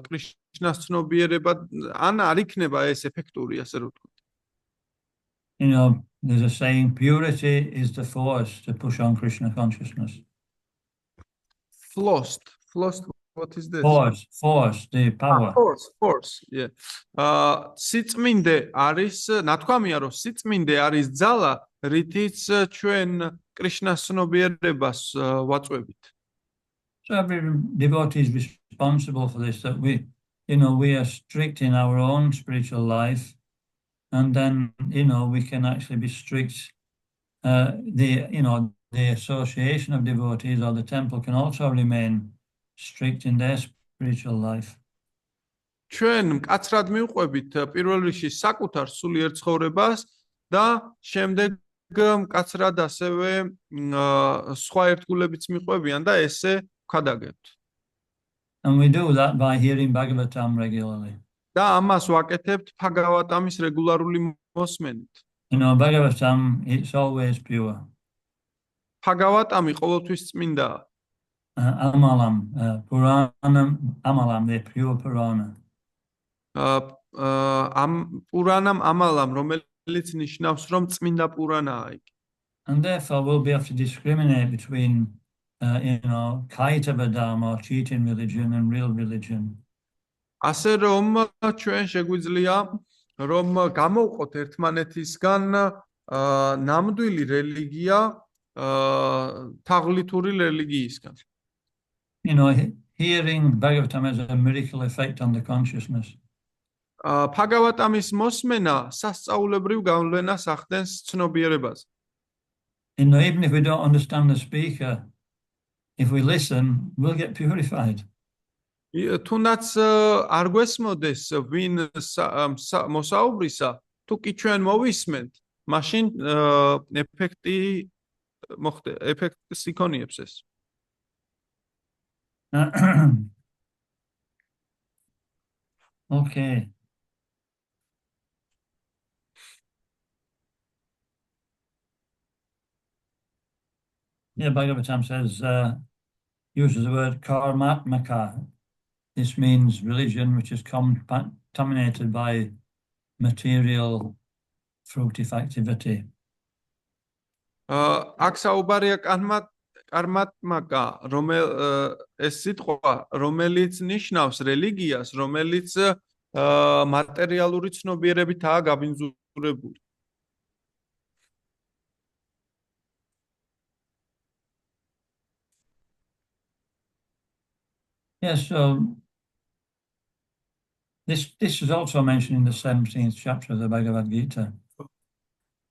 კრიშნას ცნობიერება, ან არ იქნება ეს ეფექტური, ასე რომ ვთქვათ. You know, there's a saying, purity is the force to push on Krishna consciousness. Flost, what is this? Force, the power. Force, yeah. სიწმინდე არის, ნათქვამია, რომ სიწმინდე არის ძალა, რითიც ჩვენ კრიშნას ცნობიერებას ვაწვევით. So every devotee is responsible for this, that we are strict in our own spiritual life, and then, we can actually be strict. The association of devotees or the temple can also remain strict in their spiritual life. ჩვენ მკაცრად მივყვებით პირველ რიგში საკუთარ სულიერ ცხოვრებას და შემდეგ მკაცრად ასევე სხვა ერთგულებიც მიყვებიან და ესე ვქადაგებთ. And we do that by hearing Bhagavatam regularly. და ამას ვაკეთებთ ბhagavatam-ის რეგულარული მოსმენით. Bhagavatam, it's always pure. Bhagavatam-ი ყოველთვის წმინდაა. Amalam, Puranam, Amalam, the pure Purana. ამ პურანამ ამალამ, რომელიც ნიშნავს, რომ წმინდა პურანაა იგი. And therefore we'll be able to discriminate between, Kaitavadam or cheating religion and real religion. ასე რომ ჩვენ შეგვიძლია რომ გამოვყოთ ერთმანეთისგან ნამდვილი რელიგია თაღლითური რელიგიისგან. Hearing Bhagavatam has a miracle effect on the consciousness. Bhagavatam-ის მოსმენა სასწაულებრივ გავლენას ახდენს ცნობიერებაზე. Even if we don't understand the speaker, if we listen, we'll get purified. თუნდაც არ გვესმოდეს ვინ მოსაუბრისა, თუ კი ჩვენ მოვისმენთ, მაშინ ეფექტს იქონიებს ეს. Okay. Yeah, Bhagavatam says, uses the word karmatmaka. This means religion which is contaminated by material fruitive activity. აქ საუბარია კარმატმაკა, ეს სიტყვა, რომელიც ნიშნავს რელიგიას, რომელიც მატერიალური ცნობიერებითაა გაბინძურებული. Yes, so this is also mentioned in the 17th chapter of the Bhagavad Gita.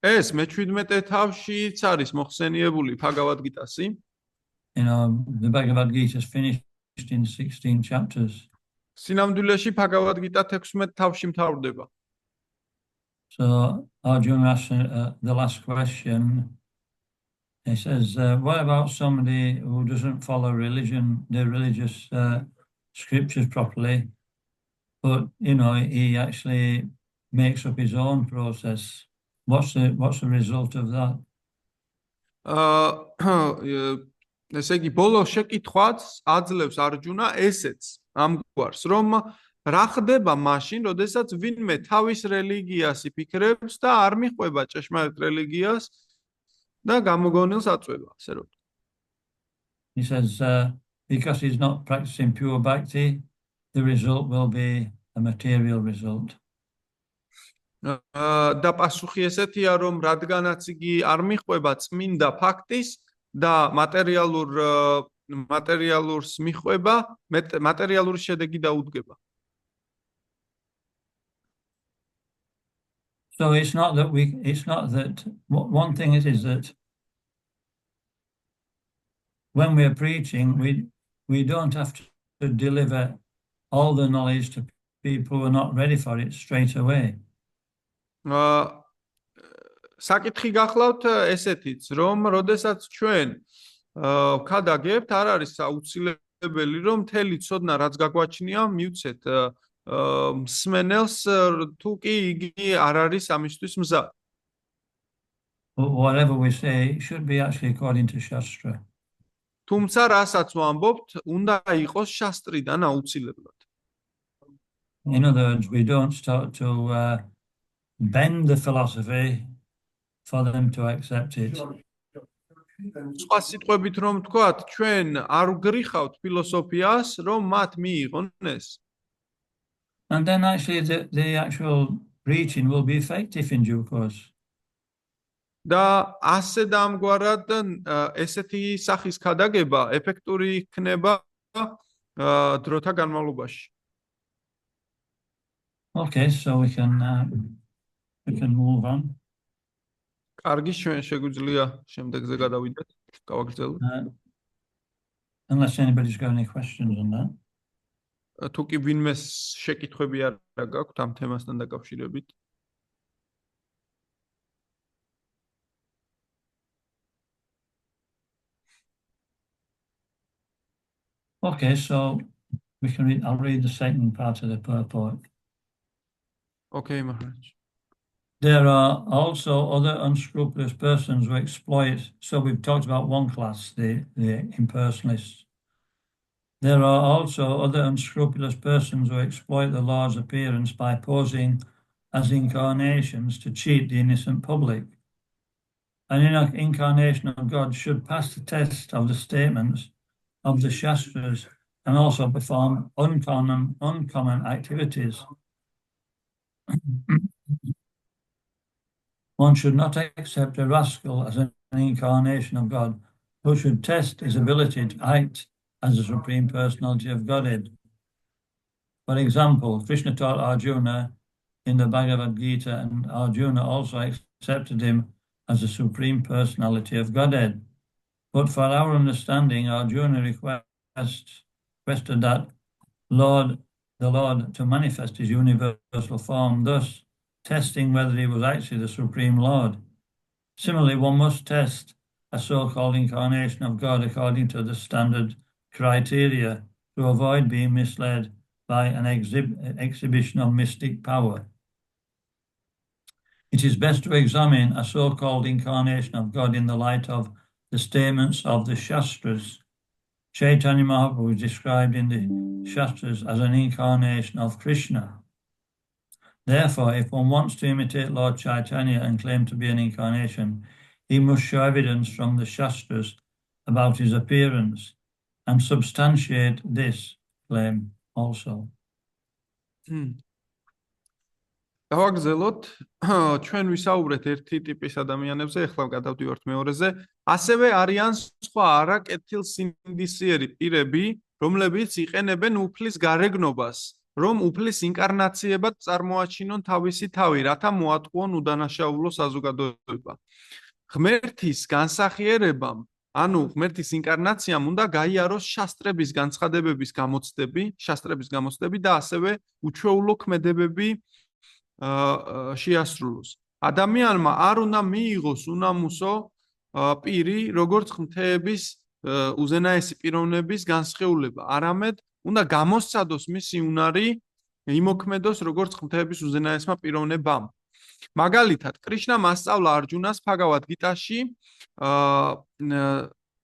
ეს მე-17 თავშიც არის მოხსენიებული Bhagavad Gita-სი. The Bhagavad Gita is finished in 16 chapters. სინამდვილეში Bhagavad Gita 16 თავში მთავრდება. So Arjuna asks the last question. He says, what about somebody who doesn't follow the religious scriptures properly, but he actually makes up his own process? What's the result of that? ესე იგი, ბოლო შეკითხვაც აძლევს არჯუნა ესეც ამგვარს, რომ რა ხდება მაშინ, როდესაც ვინმე თავის რელიგიას იფიქრებს და არ მიყვება ჭეშმარიტ რელიგიას და გამოგონილს აწვევა, ასე რომ. He says, because he's not practicing pure bhakti, the result will be a material result. და პასუხი ესეთია, რომ რადგანაც იგი არ მიყვება წმინდა ფაქტის და მატერიალურს მიყვება, მატერიალური შედეგი დაუდგება. So it's not that one thing is that when we're preaching, we don't have to deliver all the knowledge to people who are not ready for it straight away. საკითხი გახლავთ ესეთიც, რომ როდესაც ჩვენ ვქადაგებთ, არ არის აუცილებელი, რომ მთელი ცოდნა რაც გაგვაჩნია, მივცეთ მსმენელს, თუ კი იგი არ არის ამისთვის მზად. Whatever we say should be actually according to Shastra. თუმცა რასაც ვამბობთ, უნდა იყოს შასტრიდან აუცილებლად. In other words, we don't start to bend the philosophy for them to accept it. სხვა სიტყვებით რომ ვთქვათ, ჩვენ არ ვგრიხავთ ფილოსოფიას, რომ მათ მიიღონ ეს. And then actually the actual preaching will be effective in due course. და ასე და ამგვარად ესეთი სახის ქადაგება ეფექტური იქნება დროთა განმავლობაში. Okay, so we can move on. კარგი, ჩვენ შეგვიძლია შემდეგზე გადავიდეთ, გავაგრძელოთ. Unless anybody's got any questions on that. თუ კი ვინმე შეკითხვები არ გაქვთ ამ თემასთან დაკავშირებით. Okay, so I'll read the second part of the purport. Okay, Maharaj. There are also other unscrupulous persons who exploit. So we've talked about one class, the impersonalists. There are also other unscrupulous persons who exploit the Lord's appearance by posing as incarnations to cheat the innocent public. An incarnation of God should pass the test of the statements of the Shastras and also perform uncommon activities. One should not accept a rascal as an incarnation of God, who should test his ability to act as a Supreme Personality of Godhead. For example, Krishna taught Arjuna in the Bhagavad Gita, and Arjuna also accepted him as a Supreme Personality of Godhead. But for our understanding, Arjuna requested that the Lord to manifest his universal form, thus testing whether he was actually the Supreme Lord. Similarly, one must test a so-called incarnation of God according to the standard criteria to avoid being misled by an exhibition of mystic power. It is best to examine a so-called incarnation of God in the light of the statements of the Shastras. Chaitanya Mahaprabhu is described in the Shastras as an incarnation of Krishna. Therefore, if one wants to imitate Lord Chaitanya and claim to be an incarnation, he must show evidence from the Shastras about his appearance and substantiate this claim also. დავაგრძელოთ, ჩვენ ვისაუბრეთ ერთი ტიპის ადამიანებზე, ახლა გადავდივართ მეორეზე. ასევე არიან სხვა არაკეთილსინდისიერი პირები, რომლებიც იყენებენ უფლის გარეგნობას, რომ უფლის ინკარნაციებად წარმოაჩინონ თავისი თავი, რათა მოატყუონ უდანაშაულო საზოგადოება. ღმერთის განსახიერებამ, ანუ ღმერთის ინკარნაციამ უნდა გაიაროს შასტრების განცხადებების გამოცდები და ასევე უჩვეულო ქმედებები შეასრულოს. ადამიანმა არ უნდა მიიღოს უნამუსო პირი, როგორც ღმერთების უზენაესი პიროვნების განსხეულება, არამედ უნდა გამოსცადოს მისი უნარი, იმოქმედოს როგორც ღმერთების უზენაესმა პიროვნებამ. მაგალითად, კრიშნამ ასწავლა არჯუნას Bhagavad Gita-ში,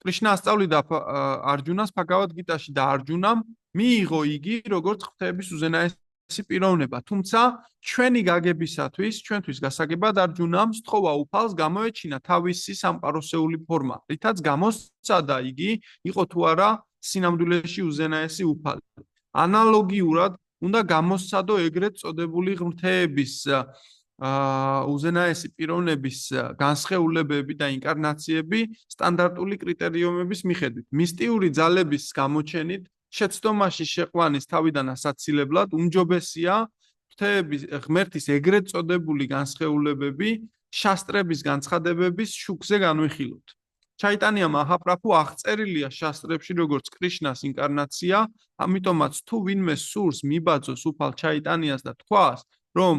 კრიშნა ასწავლიდა არჯუნას Bhagavad Gita-ში და არჯუნამ მიიღო იგი როგორც ღმერთების უზენაესი პიროვნება. თუმცა ჩვენი გაგებისათვის, ჩვენთვის გასაგებად არჯუნამ სთხოვა უფალს გამოეჩინა თავისი სამყაროსეული ფორმა, რითაც გამოსცადა იგი იყო თუ არა სინამდვილეში უზენაესი უფალი. ანალოგიურად უნდა გამოსცადო ეგრეთ წოდებული ღმერთების უზენაესი პიროვნების განსხეულებები და ინკარნაციები სტანდარტული კრიტერიუმების მიხედვით. მისტიური ძალების გამოჩენით შეცდომაში შეყვანის თავიდან ასაცილებლად უმჯობესია ღმერთის ეგრეთ წოდებული განსხეულებები შასტრების განცხადებების შუქზე განვიხილოთ. ჩაიტანია მაჰაპრაბჰუ აღწერილია შასტრებში როგორც კრიშნას ინკარნაცია, ამიტომაც თუ ვინმე სურს მიბაძოს უფალ ჩაიტანიას და თქვას, რომ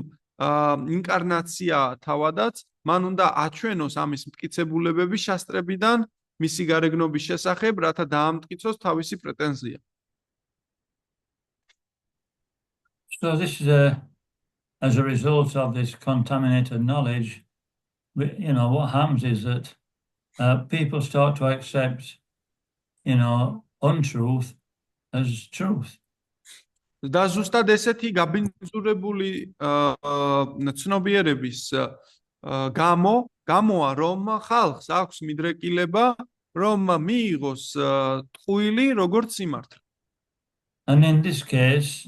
ინკარნაცია თავადაც, მან უნდა აჩვენოს ამის მტკიცებულებები შასტრებიდან მისი გარეგნობის შესახებ, რათა დაამტკიცოს თავისი პრეტენზია. So this is as a result of this contaminated knowledge, what happens is that people start to accept, untruth as truth. და ზუსტად ესეთი გაბინძურებული ცნობიერების გამოა, რომ ხალხს აქვს მიდრეკილება, რომ მიიღოს ტყუილი როგორც სიმართლე. And in this case,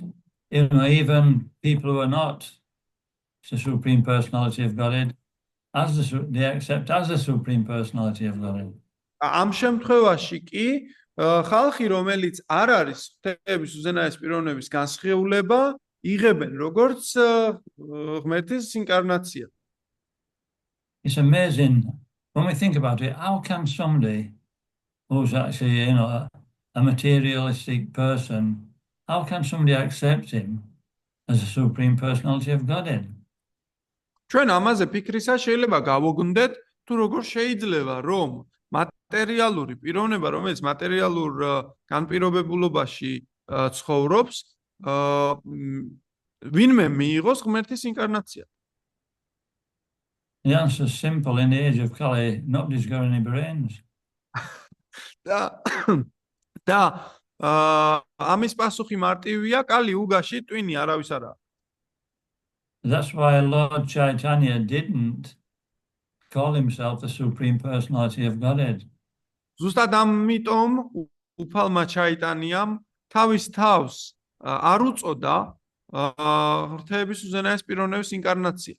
even people who are not the Supreme Personality of Godhead, they accept as the Supreme Personality of Godhead. ამ შემთხვევაში კი ხალხი, რომელიც არ არის ღმერთების უზენაეს პიროვნების განსხეულება, იღებენ როგორც ღმერთის ინკარნაცია. It's amazing when we think about it. How can somebody who's actually, a materialistic person, how can somebody accept him as a Supreme Personality of Godhead? ჩვენ ამაზე ფიქრისა შეიძლება გავოგნდეთ, თუ როგორ შეიძლება რომ მატერიალური პიროვნება, რომელიც მატერიალურ განპირობებულობაში ცხოვრობს, ვინმე მიიღოს ღმერთის ინკარნაცია. The answer's simple. In the age of Kali, nobody's got any brains. და ამის პასუხი მარტივია, კალი უგაში ტვინი არავის არა. That's why Lord Chaitanya didn't call himself the Supreme Personality of Godhead. ზუსტად ამიტომ უფალმა ჩაიტანიამ თავის თავს არ უწოდა ღვთაების უზენაეს პიროვნების ინკარნაცია.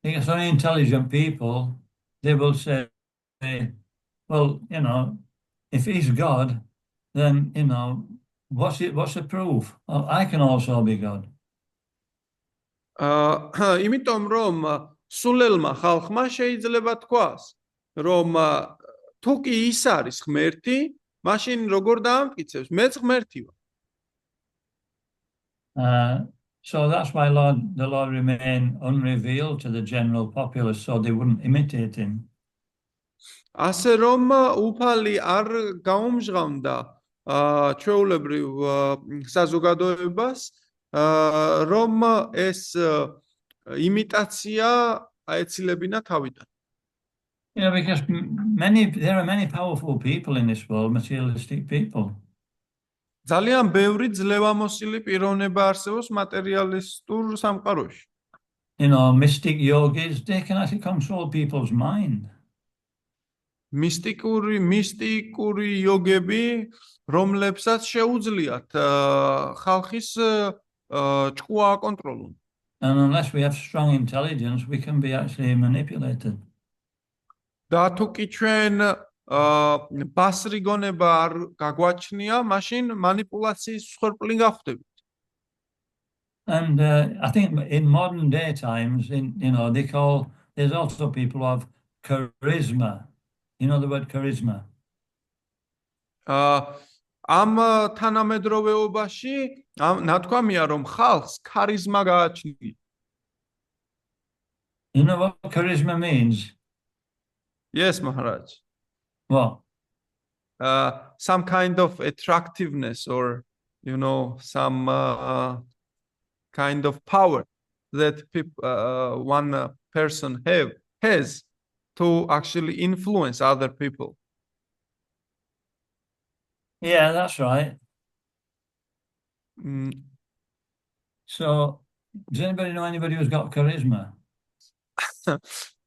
Because only intelligent people, they will say, well, if he's God, then, what's the proof? Well, I can also be God. იმიტომ რომ სულელმა ხალხმა შეიძლება თქვას, რომ თუ კი ის არის ღმერთი, მაშინ როგორ დაამტკიცებს? მეც ღმერთი ვარ. So that's why the Lord remained unrevealed to the general populace, so they wouldn't imitate him. ასე რომ უფალი არ გაუმჟღავნდა ჩვეულებრივ საზოგადოებას, რომ ეს იმიტაცია აეცილებინა თავიდან. Because there are many powerful people in this world, materialistic people. ძალიან ბევრი ძლევამოსილი პიროვნება არსებობს მატერიალისტურ სამყაროში. Mystic yogis, they can actually control people's mind. მისტიკური იოგები, რომლებსაც შეუძლიათ ხალხის ჭკუა აკონტროლონ. And unless we have strong intelligence, we can be actually manipulated. და თუ კი ჩვენ ბასრი გონება არ გაგვაჩნია, მაშინ манипуляციის მსხვერპლი გავხდებით. And I think in modern day times, there's also people who have charisma. You know the word charisma? ამ თანამედროვეობაში ნათქვამია, რომ ხალხს ქარიზმა გააჩნია. You know what charisma means? Yes, Maharaj. What? Some kind of attractiveness or, some kind of power that one person has to actually influence other people. Yeah, that's right. So, does anybody know anybody who's got charisma?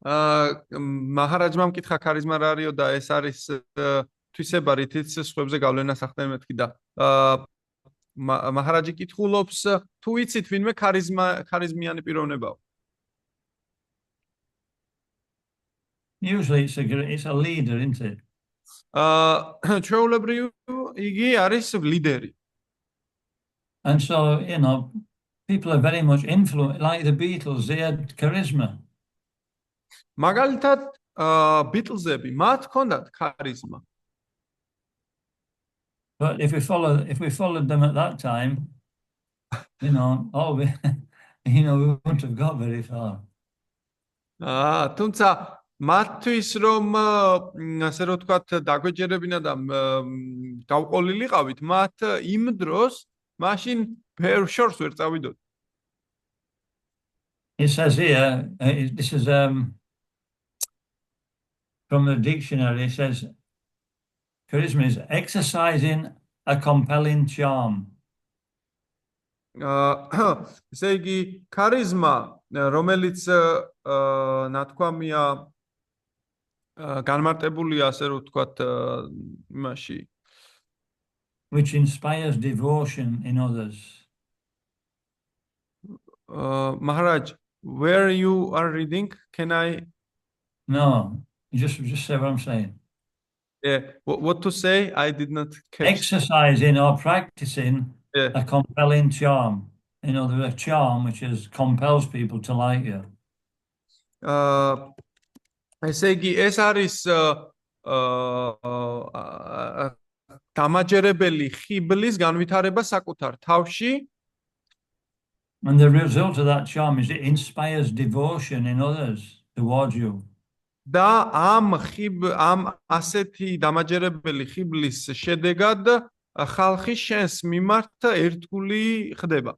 მაჰარაჯმა მკითხა ქარიზმა რა არისო და ეს არის თვისება, რითიც სხვებზე გავლენას ახდენ მეთქი და მაჰარაჯი კითხულობს, თუ იცით ვინმე ქარიზმიანი პიროვნებაა? Usually it's a leader, isn't it? ჩვეულებრივ იგი არის ლიდერი. And so, people are very much influenced, like the Beatles, they had charisma. მაგალითად, ბიტლზები, მათ ჰქონდათ ქარიზმა. But if we followed them at that time, we wouldn't have got very far. თუმცა მათთვის რომ ასე რომ ვთქვათ, დაგვეჯერებინა და გავყოლილიყავით, მათ იმ დროს მაშინ ბევრ შორს ვერ წავიდოთ. It says here, this is from the dictionary, it says, charisma is exercising a compelling charm. ესე იგი, ქარიზმა, რომელიც ნათქვამია განმარტებულია, ასე რომ ვთქვათ, იმაში, which inspires devotion in others. Maharaj, where you are reading, can I? No, just say what I'm saying. Yeah, what to say? I did not catch. Exercising or practicing a compelling charm. There's a charm which compels people to like you. ესე იგი, ეს არის დამაჯერებელი ხიბლის განვითარება საკუთარ თავში. And the result of that charm is it inspires devotion in others towards you. და ამ ასეთი დამაჯერებელი ხიბლის შედეგად ხალხი შენს მიმართ ერთგული ხდება.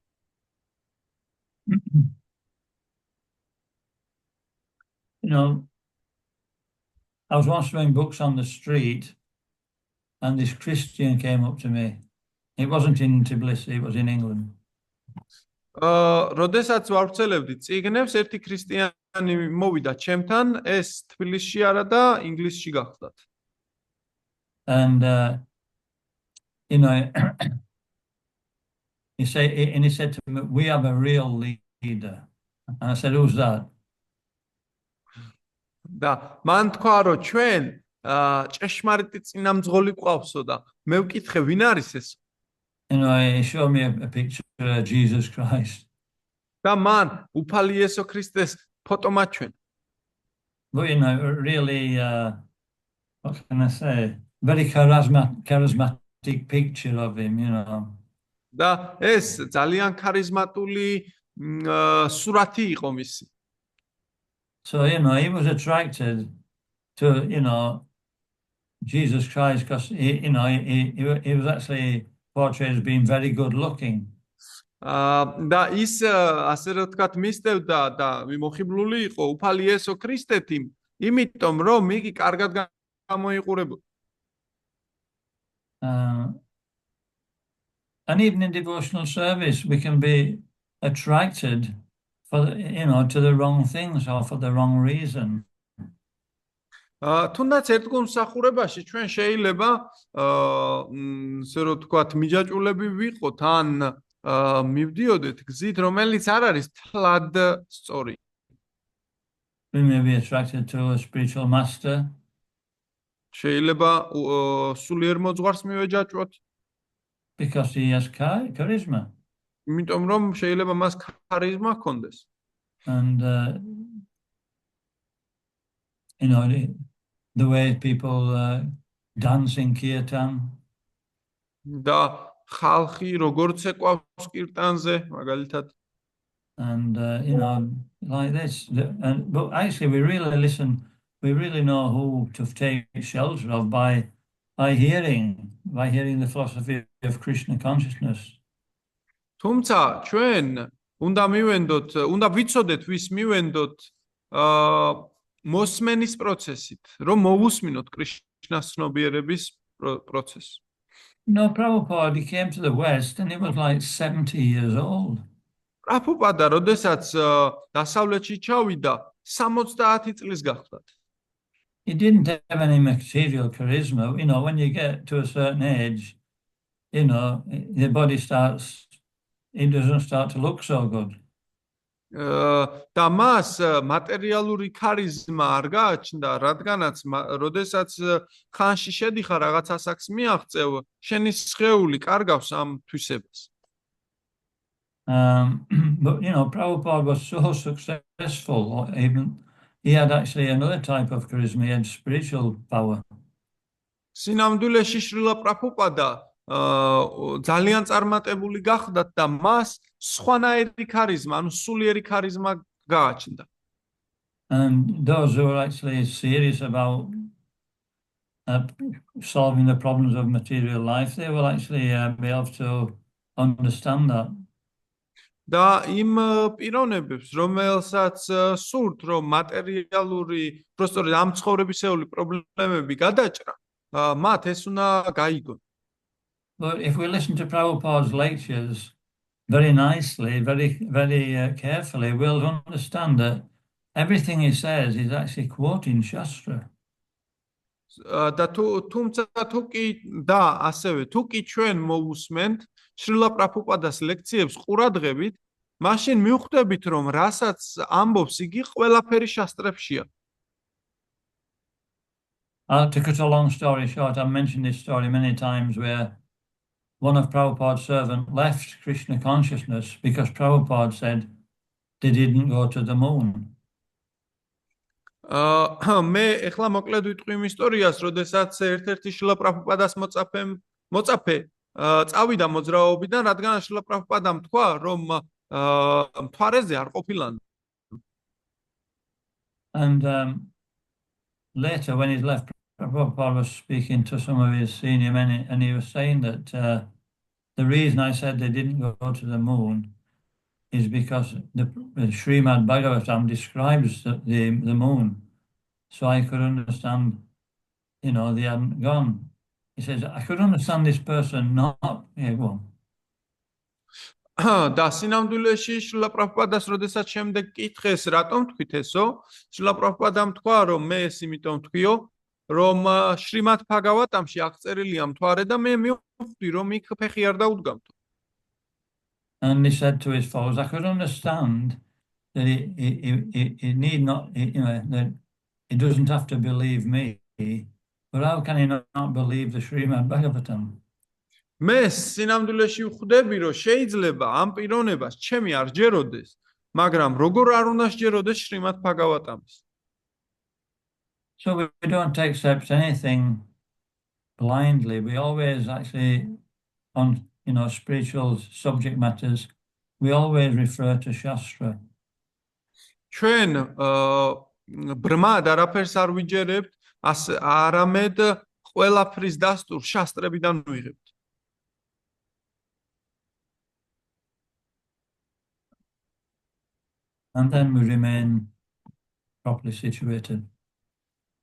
You know, I was once doing books on the street, and this Christian came up to me. It wasn't in Tbilisi, it was in England. როდესაც ვავრცელებდი წიგნებს, ერთი ქრისტიანი მოვიდა ჩემთან, ეს თბილისში არა და ინგლისში გახლდათ. And you know, he said to me, "We have a real leader." And I said, "Who's that?" და მან თქვა, რომ ჩვენ ჭეშმარიტი წინამძღოლი გვყავსო და მე ვკითხე, ვინ არის ეს? You know, he showed me a picture of Jesus Christ. და მან უფალი იესო ქრისტეს ფოტო მაჩვენა. But you know, really, what can I say? Very charismatic picture of him, you know. და ეს ძალიან ქარიზმატული სურათი იყო მისი. So, you know, he was attracted to, you know, Jesus Christ because, he was actually portrayed as being very good looking. და ის ასე რომ ვთქვათ მისდევდა და მიმოხიბლული იყო უფალი იესო ქრისტეთი, იმიტომ რომ იგი კარგად გამოიყურებოდა. And even in devotional service, we can be attracted to the wrong things or for the wrong reason. თუნდაც ერთგულ მსახურებაში ჩვენ შეიძლება ასე რომ ვთქვათ მიჯაჭვულები ვიყოთ ან მივდიოდეთ გზით, რომელიც არ არის თლად სწორი. We may be attracted to a spiritual master. შეიძლება სულიერ მოძღვარს მივეჯაჭვოთ. Because he has charisma. იმიტომ რომ შეიძლება მას ქარიზმა ჰქონდეს. And the way people dance in kirtan. და ხალხი როგორც ეკავს კირტანზე, მაგალითად. And like this. But actually, we really know who to take shelter of by hearing the philosophy of Krishna consciousness. თუმცა ჩვენ უნდა ვიცოდეთ ვის მივენდოთ მოსმენის პროცესით, რომ მოვუსმინოთ კრიშნას ცნობიერების პროცესს. No, Prabhupada, he came to the West and he was like 70 years old. პრაბჰუპადა, როდესაც დასავლეთში ჩავიდა, 70 წლის გახლდათ. He didn't have any material charisma. When you get to a certain age, the body it doesn't start to look so good. და მას მატერიალური ქარიზმა არ გააჩნდა, რადგანაც როდესაც ხანში შედიხარ რაღაც ასაკს მიაღწევ, შენი სხეული კარგავს ამ თვისებას. But Prabhupada was so successful. Even he had actually another type of charisma. He had spiritual power. სინამდვილეში შრილა პრაბჰუპადა ძალიან წარმატებული გახდა და მას სხვანაირი ქარიზმა, ანუ სულიერი ქარიზმა გააჩნდა. And those who are actually serious about solving the problems of material life, they will actually be able to understand that. და იმ პიროვნებებს, რომელსაც სურთ, რომ მატერიალური, პროსტორი ამ ცხოვრებისეული პრობლემები გადაჭრა, მათ ეს უნდა გაიგონ. But if we listen to Prabhupada's lectures very nicely, very, very carefully, we'll understand that everything he says is actually quoting Shastra. და თუმცა თუ კი ჩვენ მოვუსმენთ შრილა პრაბჰუპადას ლექციებს ყურადღებით, მაშინ მივხვდებით, რომ რასაც ამბობს იგი ყველაფერი შასტრებშია. To cut a long story short, I've mentioned this story many times where one of Prabhupada's servants left Krishna consciousness because Prabhupada said they didn't go to the moon. მე ეხლა მოკლედ ვიტყვი იმ ისტორიას, როდესაც ერთ-ერთი შრილა პრაბჰუპადას მოწაფე წავიდა მოძრაობიდან, რადგან შრილა პრაბჰუპადამ თქვა, რომ მთვარეზე არ ყოფილან. And later, when he left, Prabhupada was speaking to some of his senior men, and he was saying that the reason I said they didn't go to the moon is because the Srimad Bhagavatam describes the moon. So I could understand, they hadn't gone. He says, I could understand this person not, yeah, go on. და სინამდვილეში შრილა პრაბჰუპადას როდესაც შემდეგ კითხეს რატომ თქვით ესო შრილა პრაბჰუპადამ თქვა რომ მე ეს იმიტომ თქვიო რომ შრიმად ბჰაგავატამში აღწერილია მთვარე და მე მივხვდი რომ იქ ფეხი არ დაუდგამთო. And he said to his followers, I could understand that he need not, that he doesn't have to believe me, but how can he not believe the Srimad Bhagavatam? მე სინამდვილეში ვხვდები რომ შეიძლება ამ პიროვნებას ჩემი არ ჯეროდეს, მაგრამ როგორ არ უნდა შეჯეროდეს შრიმად ბჰაგავატამის. So we don't accept anything blindly. We always actually, on spiritual subject matters, we always refer to Shastra. ჩვენ ბრმად არაფერს არ ვიჯერებთ, არამედ ყველაფრის დასტურს შასტრებიდან ვიღებთ. And then we remain properly situated.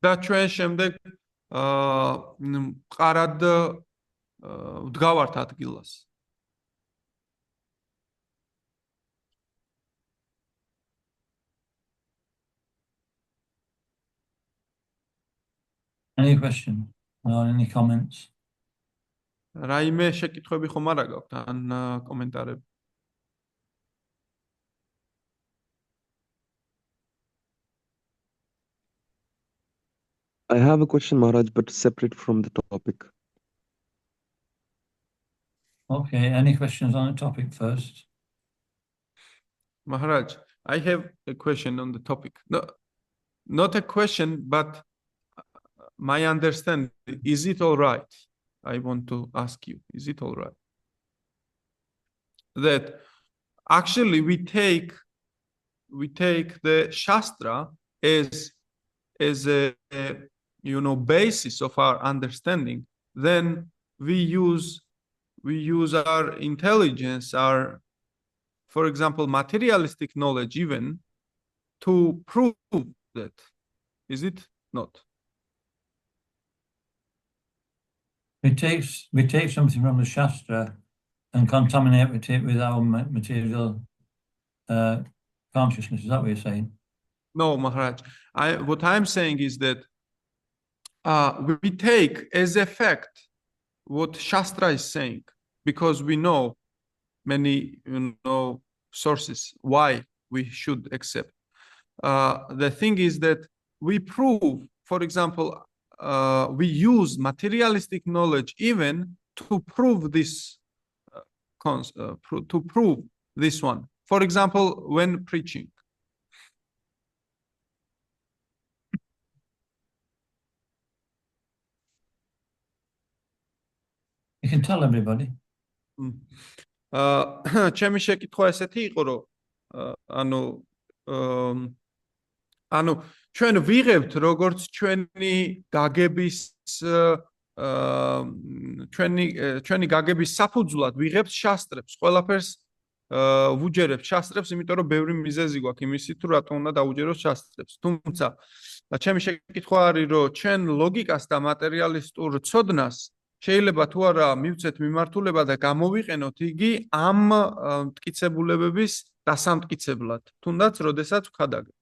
და ჩვენ შემდეგ მყარად ვდგავართ ადგილას. Any questions or any comments? რაიმე შეკითხვები ხომ არა გაქვთ ან კომენტარები? I have a question, Maharaj, but separate from the topic. Okay, any questions on the topic first? Maharaj, I have a question on the topic. No, not a question, but my understanding. Is it all right? I want to ask you, is it all right? That actually we take the Shastra as a basis of our understanding, then we use our intelligence, our, for example, materialistic knowledge even to prove that. Is it not? We take something from the Shastra and contaminate it with our material consciousness. Is that what you're saying? No, Maharaj. What I'm saying is that we take as a fact what Shastra is saying, because we know many sources why we should accept. The thing is that we prove, for example, we use materialistic knowledge even to prove this to prove this one. For example, when preaching. You can tell everybody. ჩემი შეკითხვა ესეთი იყო, რომ ანუ ჩვენ ვიღებთ როგორც ჩვენი გაგების საფუძვლად ვიღებთ შასტრებს, ყველაფერს ვუჯერებთ შასტრებს, იმიტომ რომ ბევრი მიზეზი გვაქვს იმისი თუ რატომ უნდა დაუჯეროთ შასტრებს. თუმცა ჩემი შეკითხვა არის, რომ ჩვენ ლოგიკას და მატერიალისტურ ცოდნას შეიძლება თუ არა მივცეთ მიმართულება და გამოვიყენოთ იგი ამ მტკიცებულებების დასამტკიცებლად, თუნდაც როდესაც ვქადაგებთ.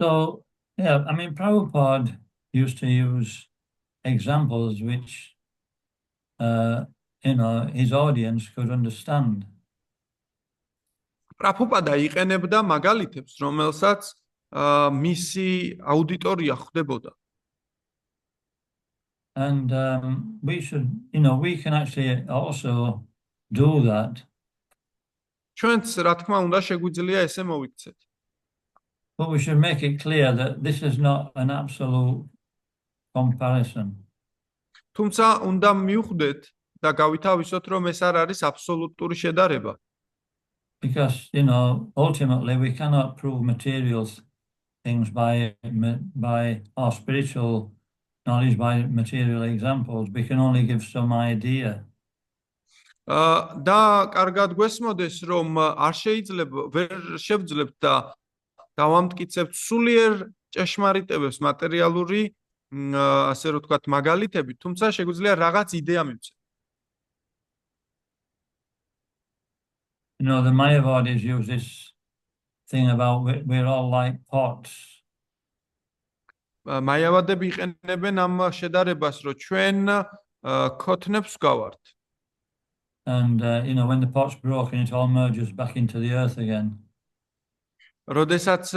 So, yeah, I mean, Prabhupada used to use examples which, his audience could understand. პრაბჰუპადა იყენებდა მაგალითებს, რომელსაც მისი აუდიტორია ხვდებოდა. And we should, we can actually also do that. ჩვენც რა თქმა უნდა შეგვიძლია ესე მოვიქცეთ. But we should make it clear that this is not an absolute comparison. თუმცა უნდა მივხვდეთ და გავითავისოთ, რომ ეს არ არის აბსოლუტური შედარება. Because, ultimately we cannot prove material things by our spiritual knowledge by material examples. We can only give some idea. და კარგად გვესმოდეს, რომ არ შეიძლება ვერ შევძლებთ და დავამტკიცებთ სულიერ ჭეშმარიტებებს მატერიალური ასე რომ ვთქვათ მაგალითები, თუმცა შეგვიძლია რაღაც იდეა მივცეთ. You know, the Mayavadis use this thing about we're all like pots. მაიავადები იყენებენ ამ შედარებას, რომ ჩვენ ქოთნებს გავართ. And, you know, when the pot's broken, it all merges back into the earth again. როდესაც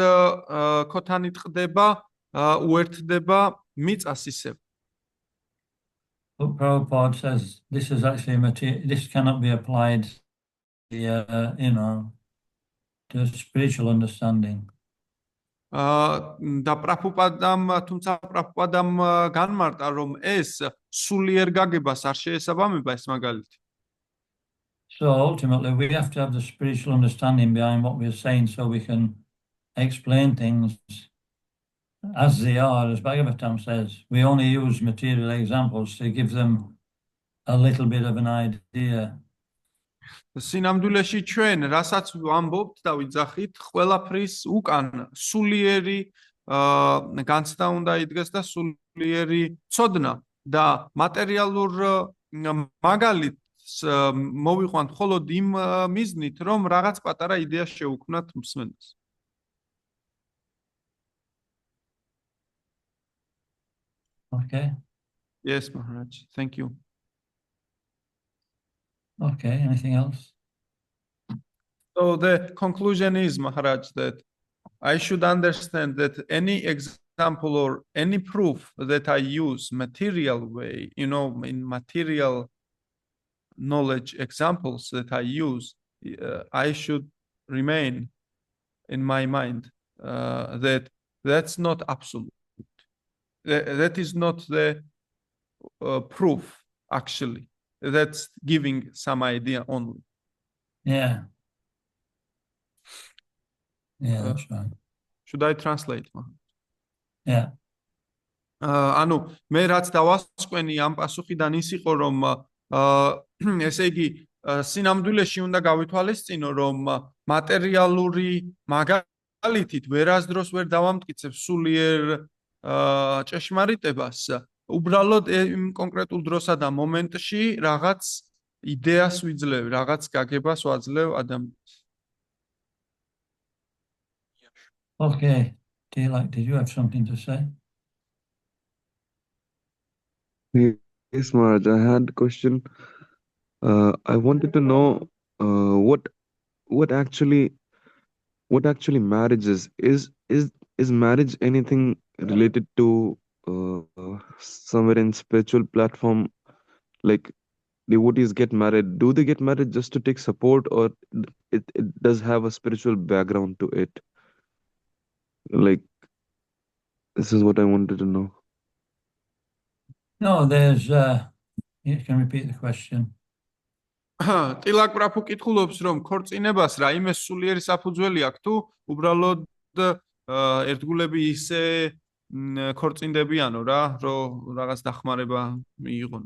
ქოთანი ტყდება, უერთდება მიწას ისევ. But Prabhupada says this is actually this cannot be applied, you know, to spiritual understanding. და პრაბჰუპადამ, თუმცა პრაბჰუპადამ განმარტა, რომ ეს სულიერ გაგებას არ შეესაბამება ეს მაგალითი. So ultimately, we have to have the spiritual understanding behind what we're saying so we can explain things as they are. As Bhagavatam says, we only use material examples to give them a little bit of an idea. სინამდვილეში ჩვენ, რასაც ვამბობთ და ვიძახით, ყველაფრის უკან სულიერი განცდა უნდა იდგეს და სულიერი ცოდნა და მატერიალურ მაგალითს მოვიყვანთ მხოლოდ იმ მიზნით, რომ რაღაც პატარა იდეა შევუქმნათ მსმენელს. Okay. Yes, Maharaj. Thank you. Okay. Anything else? So the conclusion is, Maharaj, that I should understand that any example or any proof that I use material way, you know, in material knowledge examples that I use, I should remain in my mind that that's not absolute. That is not the proof, actually. That's giving some idea only. Yeah. Yeah, that's right. Should I translate? Yeah. ანუ მე რაც დავასკვენი ამ პასუხიდან ის იყო, რომ ესე იგი სინამდვილეში უნდა გავითვალისწინო, რომ მატერიალური მაგალითით ვერასდროს ვერ დავამტკიცებ სულიერ ჭეშმარიტებას, უბრალოდ იმ კონკრეტულ დროსა და მომენტში რაღაც იდეას ვიძლევ, რაღაც გაგებას ვაძლევ ადამიანს. Okay. Did you have something to say? Yes, Maharaj, I had a question. I wanted to know what actually marriage is. Is marriage anything related to somewhere in spiritual platform, like devotees get married? Do they get married just to take support, or it does have a spiritual background to it? Like, this is what I wanted to know. No, there's you can repeat the question. ტილაკ პრაფუ კითხულობს, რომ ქორწინებას რაიმე სულიერი საფუძველი აქვს თუ უბრალოდ ერთგულები ისე ქორწინდებიანო რა, რომ რაღაც დახმარება მიიღონ.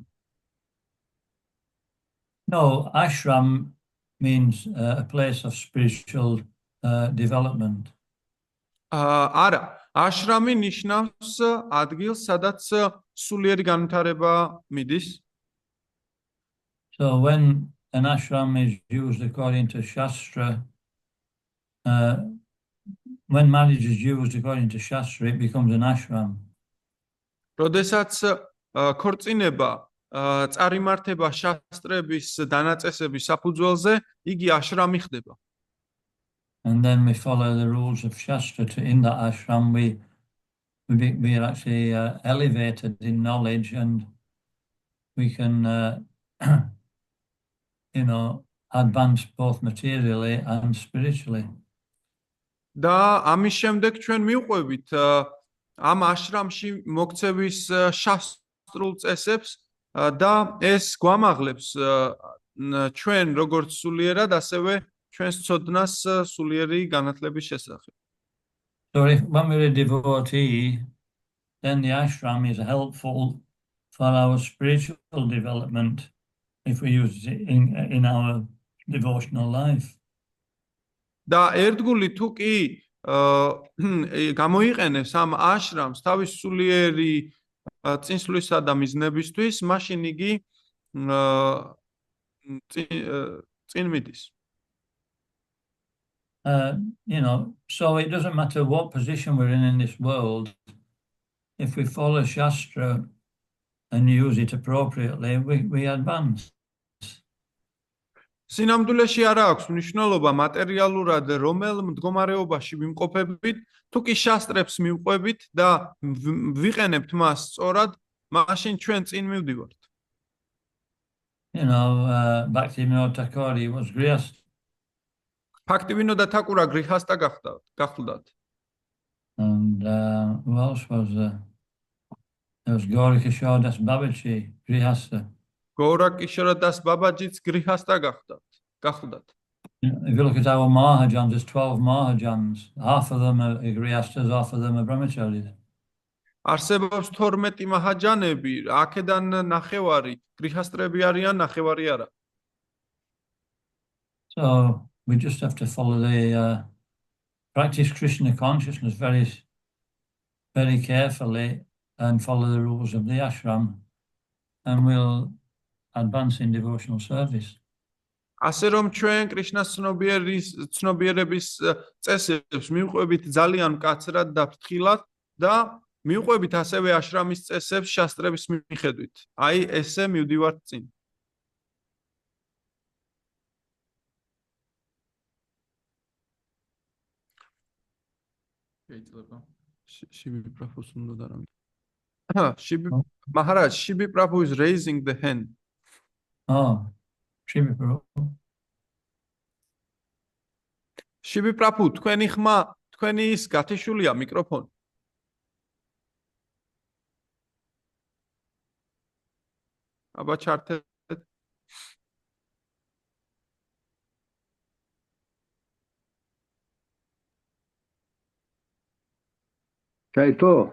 No, ashram means a place of spiritual development. არა, აშრამი ნიშნავს ადგილს, სადაც სულიერი განვითარება მიდის. So when an ashram is used according to Shastra, when marriage is used according to Shastra, it becomes an ashram. როდესაც ქორწინება წარიმართება შასტრების დანაწესების საფუძველზე, იგი აშრამი ხდება. And then we follow the rules of Shastra. In that ashram, we are actually elevated in knowledge, and we can, you know, advance both materially and spiritually. და ამის შემდეგ ჩვენ მივყვებით ამ აშრამში მოქცევის შასტრულ წესებს და ეს გვამაღლებს ჩვენ როგორც სულიერად, ასევე ჩვენს ცოდნას სულიერი განათლების შესახებ. So when we're a devotee, then the ashram is helpful for our spiritual development if we use it in our devotional life. და ერთგული თუ კი გამოიყენებს ამ აშრამს თავის სულიერი წინსვლისა და მიზნებისთვის, მაშინ იგი წინ მიდის. So it doesn't matter what position we're in this world, if we follow Shastra and use it appropriately, we advance. სინამდვილეში არ აქვს მნიშვნელობა მატერიალურად რომელ მდგომარეობაში ვიმყოფებით, თუ კი შასტრებს მივყვებით და ვიყენებთ მას სწორად, მაშინ ჩვენ წინ მივდივართ. Bhaktivinoda Thakur was grihastha. Bhaktivinoda Thakura grihastha გახლდათ. And who else was there? There was Gaura Kishore Das Babaji, grihastha. Gaura Kishore Das Babaji's grihastha გახლდათ. If you look at our Mahajans, there's 12 Mahajans. Half of them are grihasthas, half of them are brahmacharis. არსებობს 12 მაჰაჯანები, აქედან ნახევარი გრიჰასტრები არიან, ნახევარი არა. So we just have to follow the practice Krishna consciousness very, very carefully and follow the rules of the ashram, and we'll advance in devotional service. ასე რომ ჩვენ კრიშნას ცნობიერების წესებს მივყვებით ძალიან მკაცრად და ფრთხილად და მივყვებით ასევე აშრამის წესებს შასტრების მიხედვით. აი ესე მივდივართ წინ. Shibi Prabhu Sundaram. Maharaj, Shibi Prabhu is raising the hand. Oh, Shibi Prabhu. Shibi Prabhu, თქვენი ხმა, თქვენი ის გათიშულია მიკროფონი. აბა ჩართეთ. Чайто.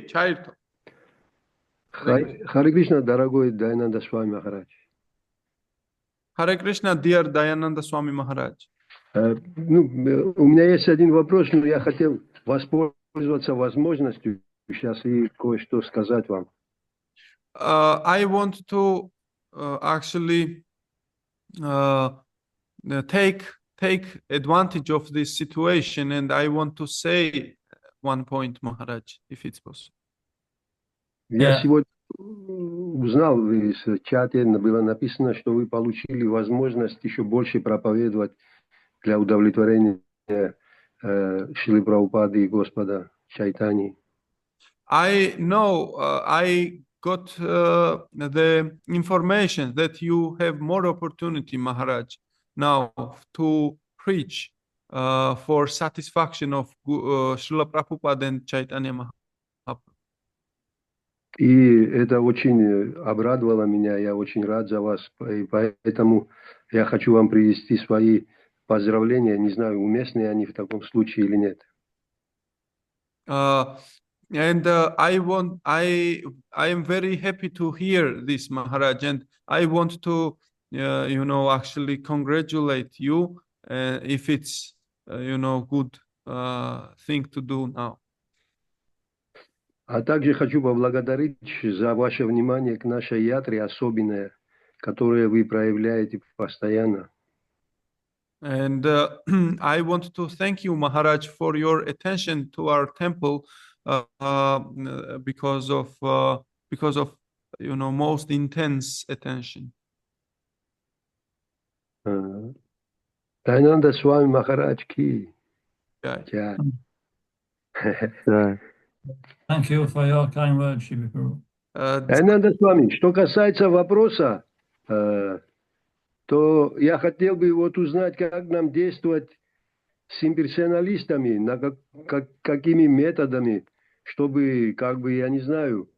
Чайто. Харе Кришна, дорогой Дайананда Свами Махарадж. Харе Кришна, dear Dayananda Swami Maharaj. У меня есть один вопрос, но я хотел воспользоваться возможностью сейчас и кое-что сказать вам. I want to actually take advantage of this situation, and I want to say one point, Maharaj, if it's possible. Я сегодня узнал, в чате было написано, что вы получили возможность еще больше проповедовать для удовлетворения Шрилы Прабхупады и Господа Чайтани. I know, I got the information that you have more opportunity, Maharaj, now to preach for satisfaction of Srila Prabhupada and Chaitanya Mahaprabhu. И это очень обрадовало меня, я очень рад за вас, и поэтому я хочу вам привести свои поздравления, не знаю, уместны они в таком случае или нет. And I am very happy to hear this, Maharaj, and I want to, actually congratulate you if it's, good thing to do now. А также хочу поблагодарить за ваше внимание к нашей ятре особенное, которое вы проявляете постоянно. And I want to thank you, Maharaj, for your attention to our temple. Because of most intense attention. Dayananda Swami Maharaj ki. Yeah. Thank you for your kind words, Shibi Prabhu. Dayananda Swami, что касается вопроса, то я хотел бы узнать, как нам действовать с имперсоналистами, какими методами, чтобы, я не знаю,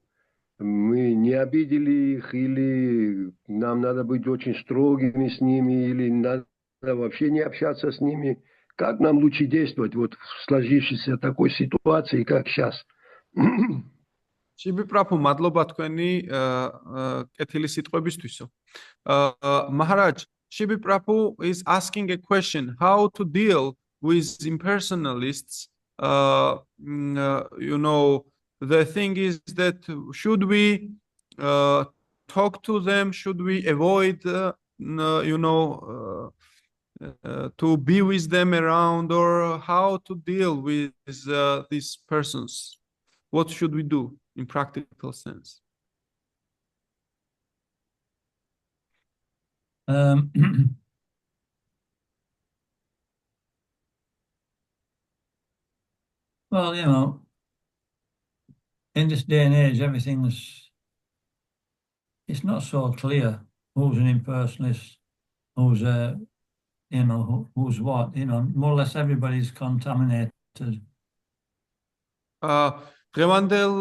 мы не обидели их, или нам надо быть очень строгими с ними, или надо вообще не общаться с ними. Как нам лучше действовать в сложившейся такой ситуации, как сейчас Shibi Prabhu, madloba თქვენი კეთილი სიტყვებისთვისო. Maharaj, Shibi Prabhu is asking a question: how to deal with impersonalists? You know, the thing is that should we talk to them? Should we avoid, you know, to be with them around, or how to deal with these persons? What should we do in practical sense? Well, you know, in this day and age, it's not so clear who's an impersonalist, who's you know, who's what. You know, more or less everybody's contaminated. დღევანდელ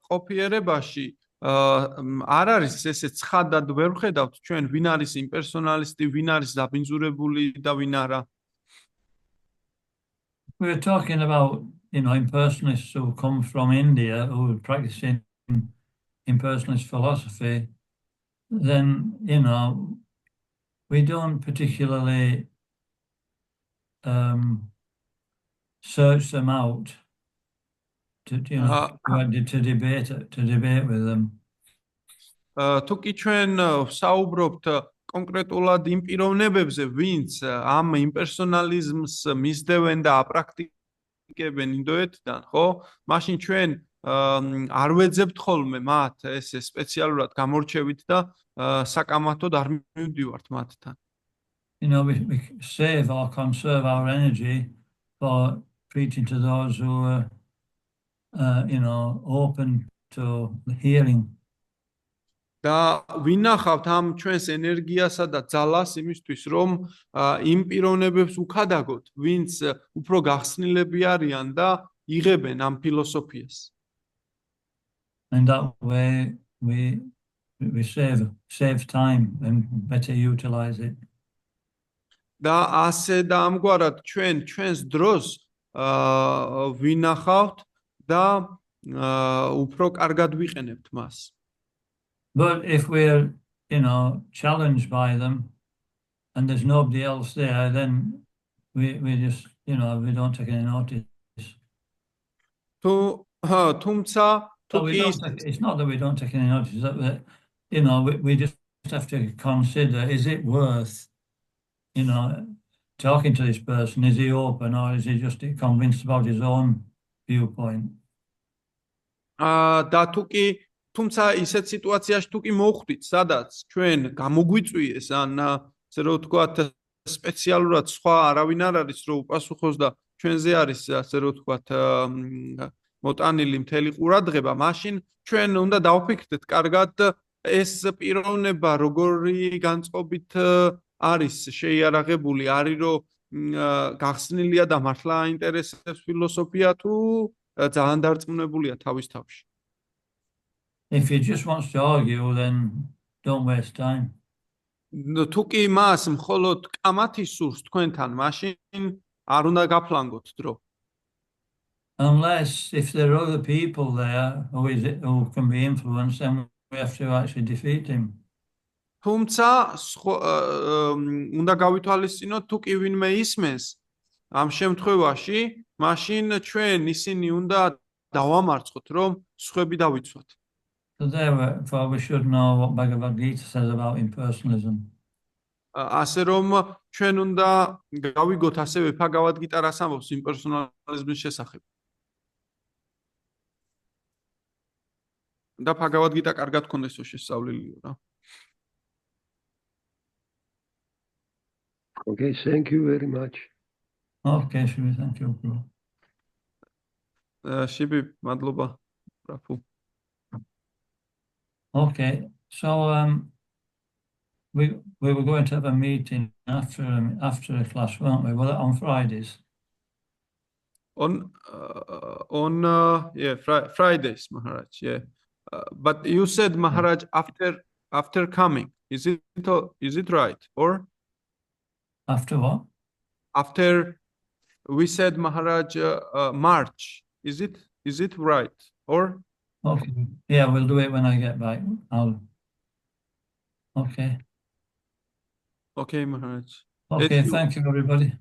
ყოფიერებაში არ არის ესე ცხადად ვერ ვხედავთ ჩვენ ვინ არის იმპერსონალისტი, ვინ არის დაბინძურებული და ვინ არა. We're talking about, you know, impersonalists who come from India, who are practicing impersonalist philosophy. Then, you know, we don't particularly search them out to, you know, to debate with them. თუ კი ჩვენ საუბრობთ კონკრეტულად იმ პიროვნებებზე, ვინც ამ იმპერსონალიზმს მისდევენ და აპრაქტიკებენ ინდოეთიდან, ხო? მაშინ ჩვენ არ ვეძებთ ხოლმე მათ ესე სპეციალურად გამორჩევით და საკამათოდ არ მივდივართ მათთან. You know, we save or conserve our energy for preaching to those who are, you know, open to hearing. და ვინახავთ ამ ჩვენს ენერგიასა და ძალას იმისთვის, რომ იმ პიროვნებებს უქადაგოთ, ვინც უფრო გახსნილები არიან და იღებენ ამ ფილოსოფიას. And that way we save time and better utilize it. და ასე და ამგვარად ჩვენს დროს ვინახავთ და უფრო კარგად ვიყენებთ მას. But if we're, you know, challenged by them and there's nobody else there, then we just, you know, we don't take any notice. თუმცა it's not that we don't take any notice, that you know, we just have to consider, is it worth, you know, talking to this person? Is he open, or is he just convinced about his own viewpoint? და თუმცა ისეთ სიტუაციაში თუ კი მოვხვდით, სადაც ჩვენ გამოგვიწვიეს ან ასე რომ ვთქვათ სპეციალურად სხვა არავინ არ არის რომ უპასუხოს და ჩვენზე არის ასე რომ ვთქვათ მოტანილი მთელი ყურადღება, მაშინ ჩვენ უნდა დავფიქრდეთ კარგად ეს პიროვნება როგორი განწყობით არის შეიარაღებული, არის რომ გახსნილია და მართლა აინტერესებს ფილოსოფია თუ ძალიან დარწმუნებულია თავის თავში. If he just wants to argue, then don't waste time. თუ კი მას მხოლოდ კამათი სურს თქვენთან, მაშინ არ უნდა გაფლანგოთ დრო. Unless if there are other people there who can be influenced, then we have to actually defeat him. თუმცა უნდა გავითვალისწინოთ თუ კი ვინმე ისმენს ამ შემთხვევაში, მაშინ ჩვენ ისინი უნდა დავამარცხოთ, რომ სხვები დავიცვათ. So therefore we should know what Bhagavad Gita says about impersonalism. ასე რომ ჩვენ უნდა გავიგოთ ასევე Bhagavad Gita რას ამბობს იმპერსონალიზმის შესახებ. და Bhagavad Gita კარგად გქონდეს შესწავლილი რა. Okay, thank you very much. Okay, Shivi, thank you, bro. Shibi, madloba, Prabhu. Okay, so we were going to have a meeting after the class, weren't we? Well, on Fridays. On Fridays, Maharaj. Yeah, but you said Maharaj after coming. Is it right or After what? After we said Maharaj March. Is it right? or Okay. Yeah, we'll do it when I get back. Okay. okay, Maharaj. Okay, you- thank you, everybody.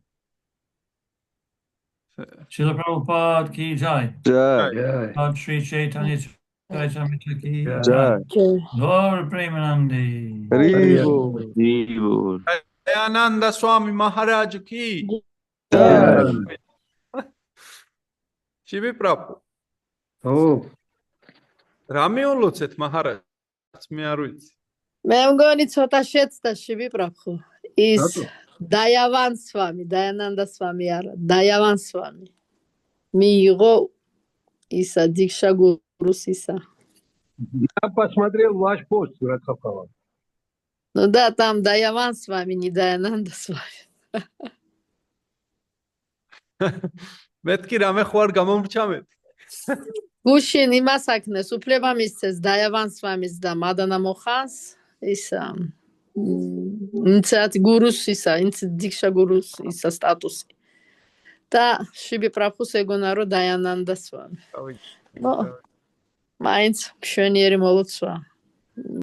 Srila Prabhupada ki jai. Jai. Jai. Lord Sri Chaitanya Charitamrita ki Jai. jai. Jai. Gaur Premanandi. Hari Bol. Bol. Dayananda Swami Maharaj ki. Jai. Shivi Prabhu. Oh, რა მეულოცეთ მაჰარაჯს მე არ ვიცი. მე მგონი ცოტა შეცდა შვი პრაბხუ. ის რატო? დაიავან სვამი, დაიანანდა სვამი არა, დაიავან სვამი. მიიღო ისა დიქშა გურუს ისა. я посмотрел ваш пост, Радхапала. Ну да, там Даяван с вами, не Даянанда с вами. მეთქი რამე ხო არ გამომრჩამეთ. გუშინ იმას აქნეს, უფლება მისცეს Даяван с вами და მადანა მოხანს, ისა ინცად გურუს ისა, ინც დიქშა გურუს ისა სტატუსი. და შვი პრაბხუს ეგონა რომ Даянанда с вами. ნო მაინც მშვენიერი მოლოცვა.